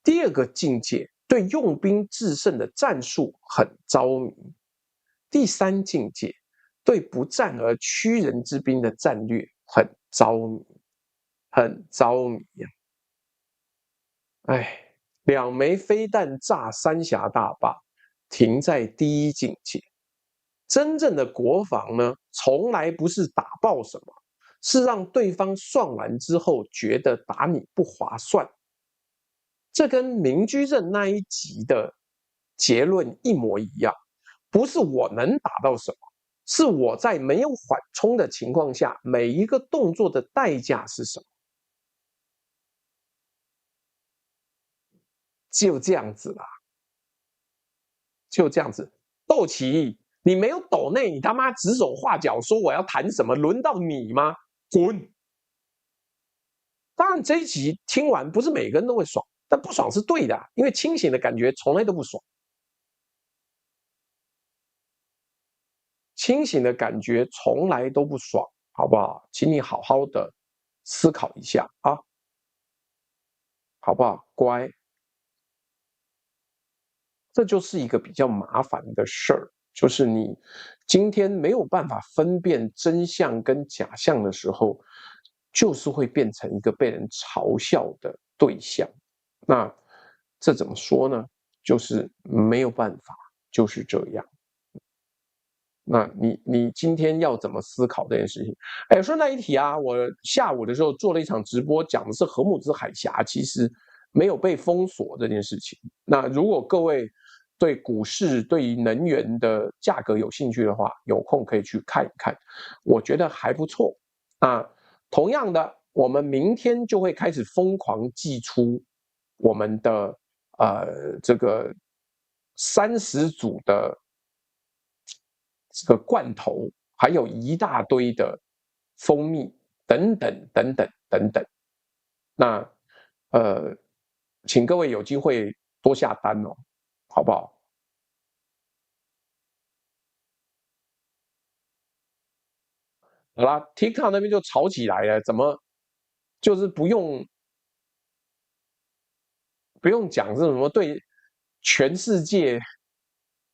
第二個境界，對用兵制勝的戰術很着迷；第3境界，對不戰而屈人之兵的戰略很着迷，很着迷呀！哎，2枚飛彈炸三峽大壩，停在第一境界。真正的國防呢，從來不是打爆什麼，是讓對方算完之後覺得打你不划算。這跟明居正那一集的結論一模一樣，不是我能打到什麼，是我在沒有緩衝的情況下，每一個動作的代價是什麼。就這樣子啦，就這樣子。鬥棋，你沒有抖內，你他媽指手畫腳說我要談什麼，輪到你嗎？滾！當然這一集聽完不是每個人都會爽，但不爽是對的，因為清醒的感覺從來都不爽，清醒的感覺從來都不爽，好不好？請你好好的思考一下啊，好不好？乖。這就是一個比較麻煩的事兒，就是你今天沒有辦法分辨真相跟假象的時候，就是會變成一個被人嘲笑的對象。那這怎麼說呢？就是沒有辦法，就是這樣。那你今天要怎麼思考這件事情？哎，順帶一提啊，我下午的時候做了一場直播，講的是荷姆茲海峽其實沒有被封鎖這件事情。那如果各位對股市、對於能源的價格有興趣的話，有空可以去看一看，我覺得還不錯。同樣的，我們明天就會開始瘋狂祭出我們的這個30組的這個罐頭，還有一大堆的蜂蜜等等等等等等。那請各位有機會多下單哦，好不好？好啦 ，TikTok 那邊就吵起來了，怎麼就是不用不用講是什麼對全世界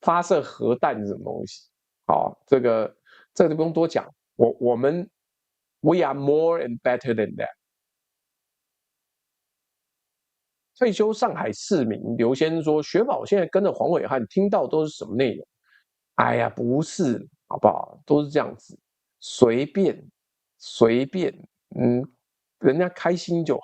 發射核彈什麼東西，好，這個就不用多講，我們 we are more and better than that。退休上海市民刘先生說，雪寶現在跟着黄暐瀚聽到都是什麼內容？哎呀，不是，好不好？都是這樣子，隨便，人家開心就好。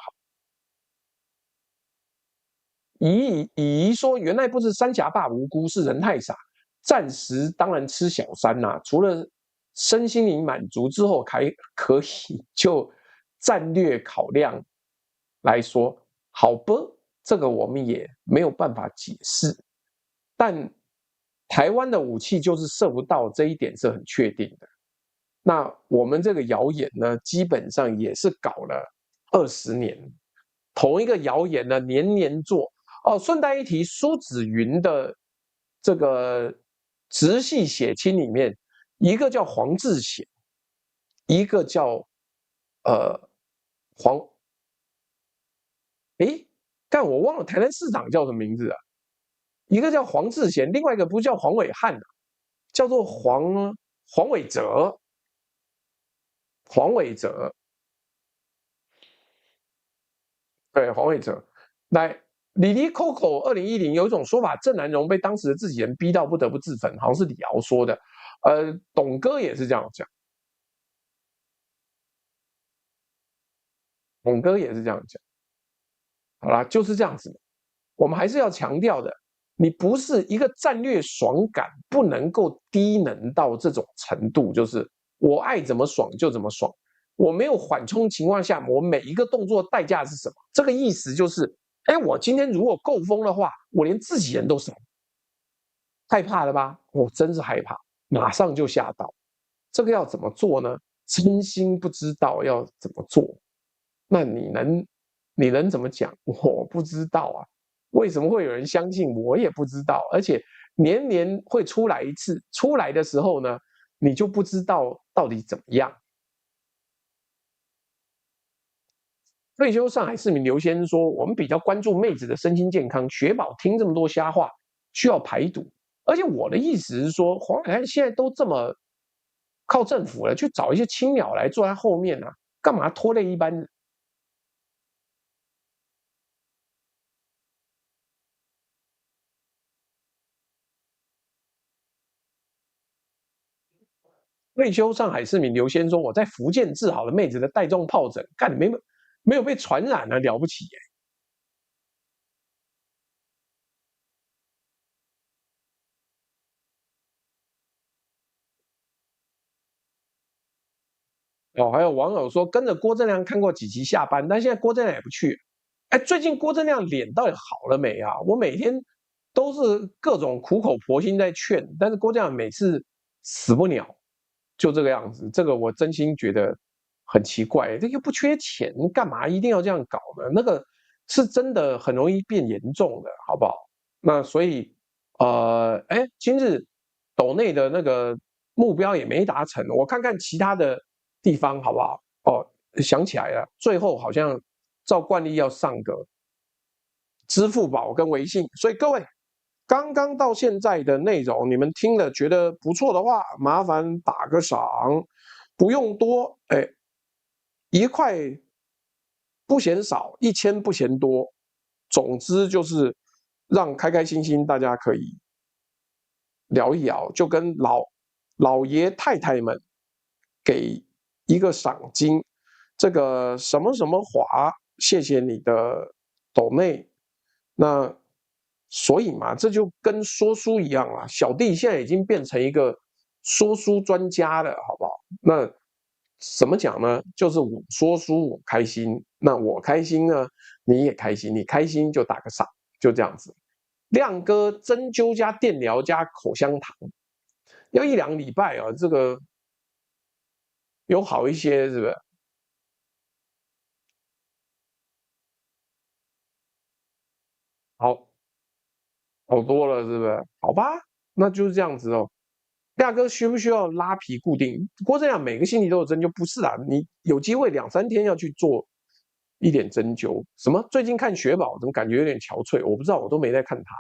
乙姨說，原來不是三峽壩無辜，是人太傻。暫時當然吃小三啦、除了身心靈滿足之後，還可以就戰略考量來說，好吧，這個我們也沒有辦法解釋。但台灣的武器就是射不到，這一點是很確定的。那我們這個謠言呢，基本上也是搞了20年，同一個謠言呢，年年做。哦，順帶一提，蘇紫雲的這個直系血親裡面，一個叫黃志賢，一個叫但我忘了台南市長叫什麼名字啊？一個叫黃志賢，另外一個不叫黃暐瀚啊，叫做黃偉哲。对，黃偉哲。來，李李 Coco 2010有一種說法，鄭南榕被當時的自己人逼到不得不自焚，好像是李敖說的。董哥也是這樣講，董哥也是這樣講。好啦，就是這樣子。我們還是要強調的，你不是一個戰略爽感，不能夠低能到這種程度，就是我愛怎麼爽就怎麼爽。我沒有緩衝情況下，我每一個動作代價是什麼？這個意思就是，我今天如果夠瘋的話，我連自己人都殺，害怕了吧？我真是害怕，馬上就嚇到。這個要怎麼做呢？真心不知道要怎麼做。那你能怎麼講？我不知道啊。為什麼會有人相信？我也不知道。而且年年會出來一次，出來的時候呢，你就不知道到底怎麼樣。退休上海市民劉先生說，我們比較關注妹子的身心健康，雪寶聽這麼多瞎話需要排毒。而且我的意思是說，黃暐瀚現在都這麼靠政府了，去找一些青鳥來坐在後面啊，幹嘛拖累一般人？退休上海市民刘先生說，我在福建治好了妹子的帶狀皰疹，幹沒有被傳染了，了不起耶！哦，還有網友說跟着郭正亮看過幾期下班，但現在郭正亮也不去。最近郭正亮臉到底好了沒啊？我每天都是各種苦口婆心在勸，但是郭正亮每次死不鳥，就這個樣子。這個我真心覺得很奇怪，這又不缺錢，幹嘛一定要這樣搞呢？那個是真的很容易變嚴重的，好不好？那所以今日斗內的那個目標也沒達成，我看看其他的地方好不好？想起來了，最後好像照慣例要上個支付寶跟微信，所以各位剛剛到現在的內容，你們聽了覺得不錯的話，麻煩打個賞，不用多，1塊不嫌少，1000不嫌多，總之就是讓開開心心大家可以聊一聊，就跟老爺太太們給一個賞金，這個什麼什麼華，謝謝你的抖內。那所以嘛，這就跟說書一樣啊，小弟現在已經變成一個說書專家了，好不好？那怎麼講呢？就是我說書我開心，那我開心呢，你也開心，你開心就打個賞，就這樣子。亮哥針灸加電療加口香糖，要1-2禮拜啊，這個有好一些，是不是？好多了，是不是？好吧，那就是這樣子哦。亮哥需不需要拉皮固定？郭正亮每個星期都有針灸，不是啊，你有機會2-3天要去做一點針灸。什麼？最近看雪寶，怎麼感覺有點憔悴？我不知道，我都沒在看他。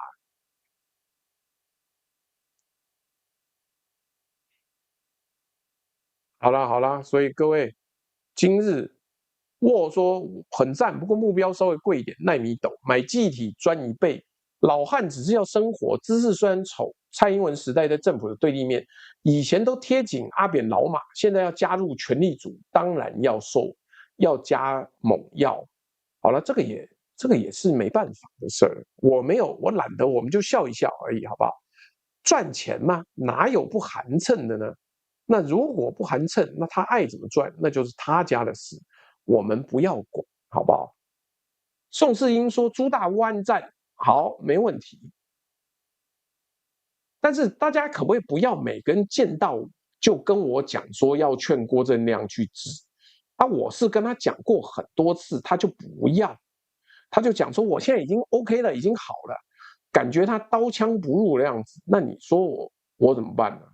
好啦好啦，所以各位，今日沃說很讚，不過目標稍微貴一點，奈米斗買記憶體賺1倍。老漢只是要生活，姿勢雖然醜。蔡英文時代在政府的對立面，以前都貼緊阿扁老馬，現在要加入權力組，當然要加猛藥。好了，這個也是沒辦法的事兒。我懶得，我們就笑一笑而已，好不好？賺錢嘛，哪有不寒磣的呢？那如果不寒磣，那他愛怎麼賺，那就是他家的事，我們不要管，好不好？宋世英說朱大烏案戰，好，沒問題。但是大家可不可以不要每個人見到就跟我講說要勸郭正亮去治？我是跟他講過很多次，他就不要，他就講說我現在已經 OK 了，已經好了，感覺他刀槍不入的樣子。那你說我怎麼辦呢？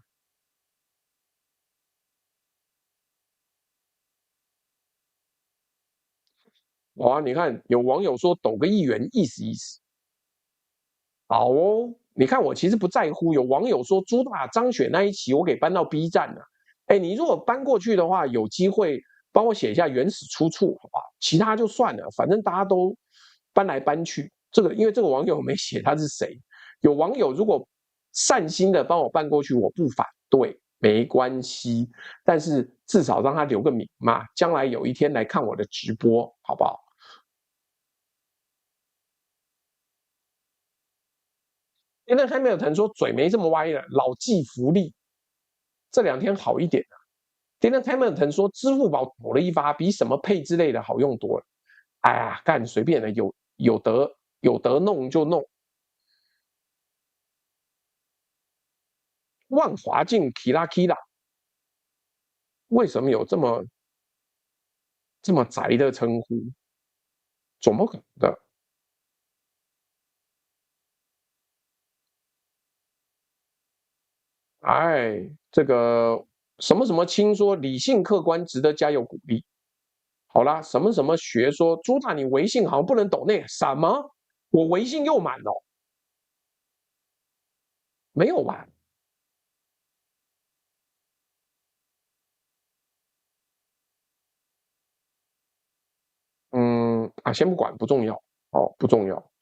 你看有網友說抖個1元意思意思。好哦，你看我其實不在乎。有網友說朱大張雪那一期我給搬到 B 站了，你如果搬過去的話，有機會幫我寫一下原始出處，好吧？其他就算了，反正大家都搬來搬去。因為這個網友沒寫他是誰。有網友如果善心的幫我搬過去，我不反對，沒關係。但是至少讓他留個名嘛，將來有一天來看我的直播，好不好？因為還沒有人說嘴沒這麼歪了，老驥伏櫪，這2天好一點了。Dylan Hamilton 說支付寶抖了一發，比什麼配之類的好用多了。哎呀，幹隨便的，有得弄就弄。萬華鏡 Kira， 為什麼有這麼宅的稱呼？怎麼可能的？哎，這個什麼什麼清說理性客觀值得加油鼓勵。好啦，什麼什麼學說朱大你微信好像不能抖內，什麼？我微信又滿了，沒有吧？先不管，不重要哦，不重要。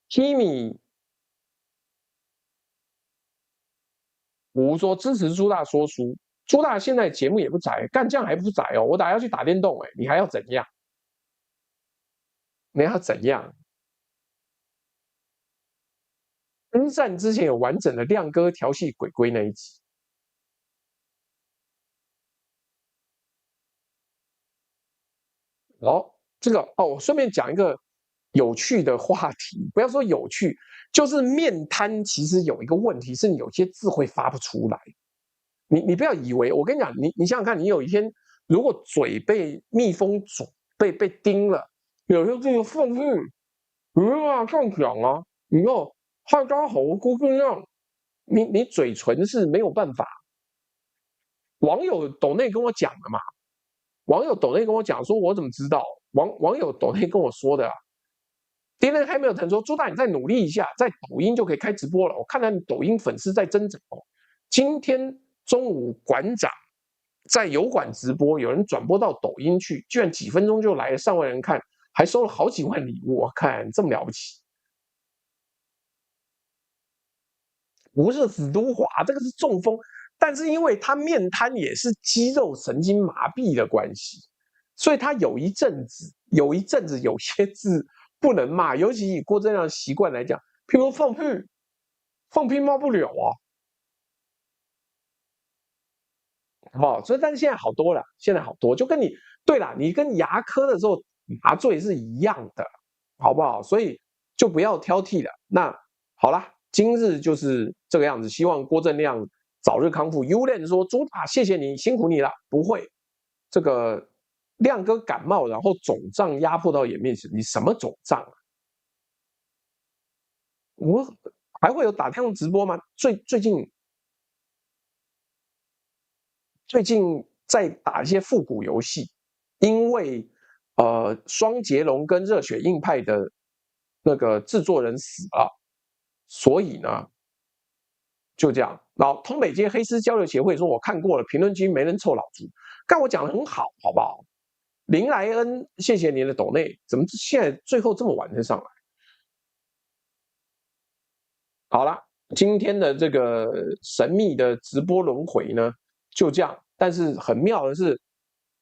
Kimi 我說支持朱大說書，朱大現在節目也不窄，幹這樣還不窄哦？我打要去打電動，你還要怎樣？你要怎樣？恩戰之前有完整的亮哥調戲鬼龜那一集。這個我順便講一個有趣的話題，不要說有趣，就是面癱其實有一個問題是你有些字會發不出來。你不要以為，我跟你講，你想想看，你有一天如果嘴被蜜蜂啄，被叮了，有些這個放屁，沒辦法這樣講啊，你要害家好姑這樣，你嘴唇是沒有辦法。網友抖內跟我講的嘛，網友抖內跟我講說，我怎麼知道？網友抖內跟我說的啊。Dylan Hamilton 說，朱大你再努力一下，在抖音就可以開直播了。我看到你抖音粉絲在增長哦。今天中午館長在油管直播，有人轉播到抖音去，居然幾分鐘就來了上萬人看，還收了好幾萬禮物。我看這麼了不起，不是死都華，這個是中風，但是因為他面癱也是肌肉神經麻痹的關係，所以他有一陣子有些字不能罵，尤其以郭正亮的習慣來講，譬如放屁罵不了啊。所以但是現在好多了，現在好多，就跟你对啦，你跟牙科的时候麻醉是一樣的，好不好？所以就不要挑剔了。那好啦，今日就是這個樣子，希望郭正亮早日康復。Ulen 說朱大謝謝你辛苦你了，不會，這個亮哥感冒然後腫脹壓迫到眼面時，你什麼腫脹啊？我還會有打電話直播嗎？最近在打一些復古遊戲，因為雙截龍跟熱血硬派的那個制作人死了，所以呢就這樣。然後通北街黑絲交流協會說我看過了，評論區沒人臭老豬，但我講的很好，好不好？林萊恩，謝謝你的抖內，怎麼現在最後這麼晚才上來？好了，今天的這個神秘的直播輪迴呢，就這樣。但是很妙的是，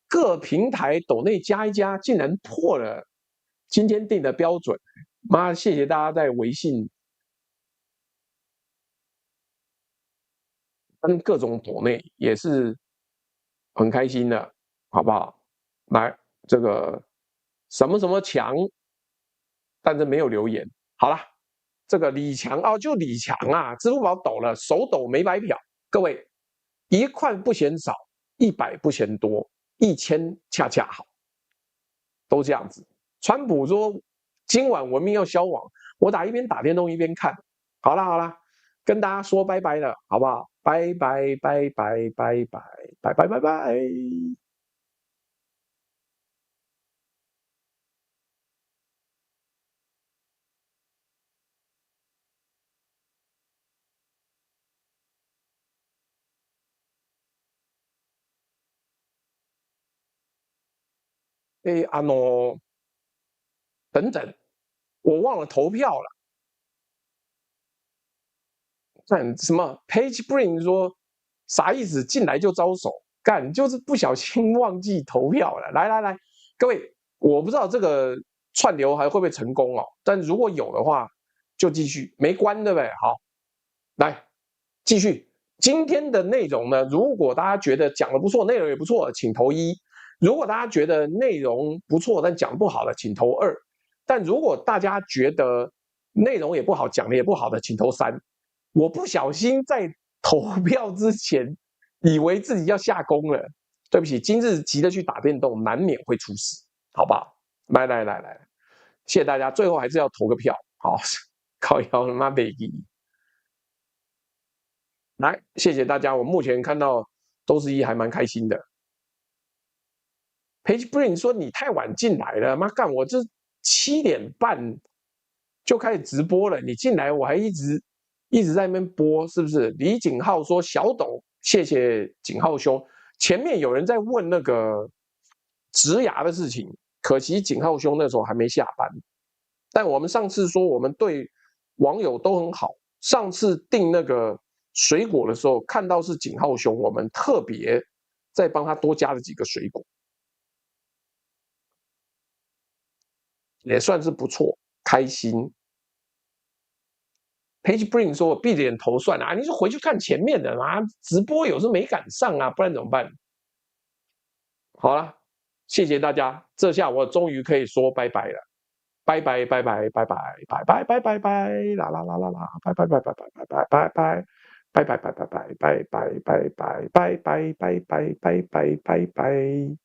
各平台抖內加一加，竟然破了今天定的標準。媽，謝謝大家在微信跟各種抖內，也是很開心的，好不好？來，這個什麼什麼強，但是沒有留言。好了。這個李強哦，就李強啊，支付寶抖了，手抖沒白嫖。各位，1塊不嫌少，100不嫌多，1000恰恰好，都這樣子。川普說今晚文明要消亡，我一邊打電動一邊看。好啦好啦，跟大家說拜拜了，好不好？拜拜拜拜拜拜拜拜拜拜。等等，我忘了投票了。看什麼 Page Bring 說啥意思？進來就招手幹，就是不小心忘記投票了。來来來，各位，我不知道這個串流還會不會成功哦，但如果有的話，就繼續，沒關對不對？好，來繼續。今天的內容呢，如果大家覺得講的不錯，內容也不錯，請投1；如果大家覺得內容不錯但講不好的，請投2；但如果大家覺得內容也不好，講的也不好的，請投3。我不小心在投票之前，以為自己要下工了，對不起，今日急着去打電動，難免會出事，好不好？來，謝謝大家，最後還是要投個票，好，靠腰他媽baby。來，謝謝大家，我目前看到都是還蠻開心的。Page Bring 說你太晚進來了，媽幹，我這7點半就開始直播了，你進來我還一直在那邊播，是不是？李景浩說小董，謝謝景浩兄。前面有人在問那個職涯的事情，可惜景浩兄那時候還沒下班。但我們上次說我們對網友都很好，上次訂那個水果的時候，看到是景浩兄，我們特別再幫他多加了幾個水果，也算是不錯，開心。Page Bring 說：“我閉着眼投算了啊，你就回去看前面的嘛，直播有時候沒趕上啊，不然怎麼辦？”好了，謝謝大家，這下我終於可以說拜拜了，拜拜拜拜拜拜拜拜拜拜拜啦啦啦啦啦，拜拜拜拜拜拜拜拜拜。拜拜拜拜拜拜拜拜拜拜拜拜拜拜拜拜。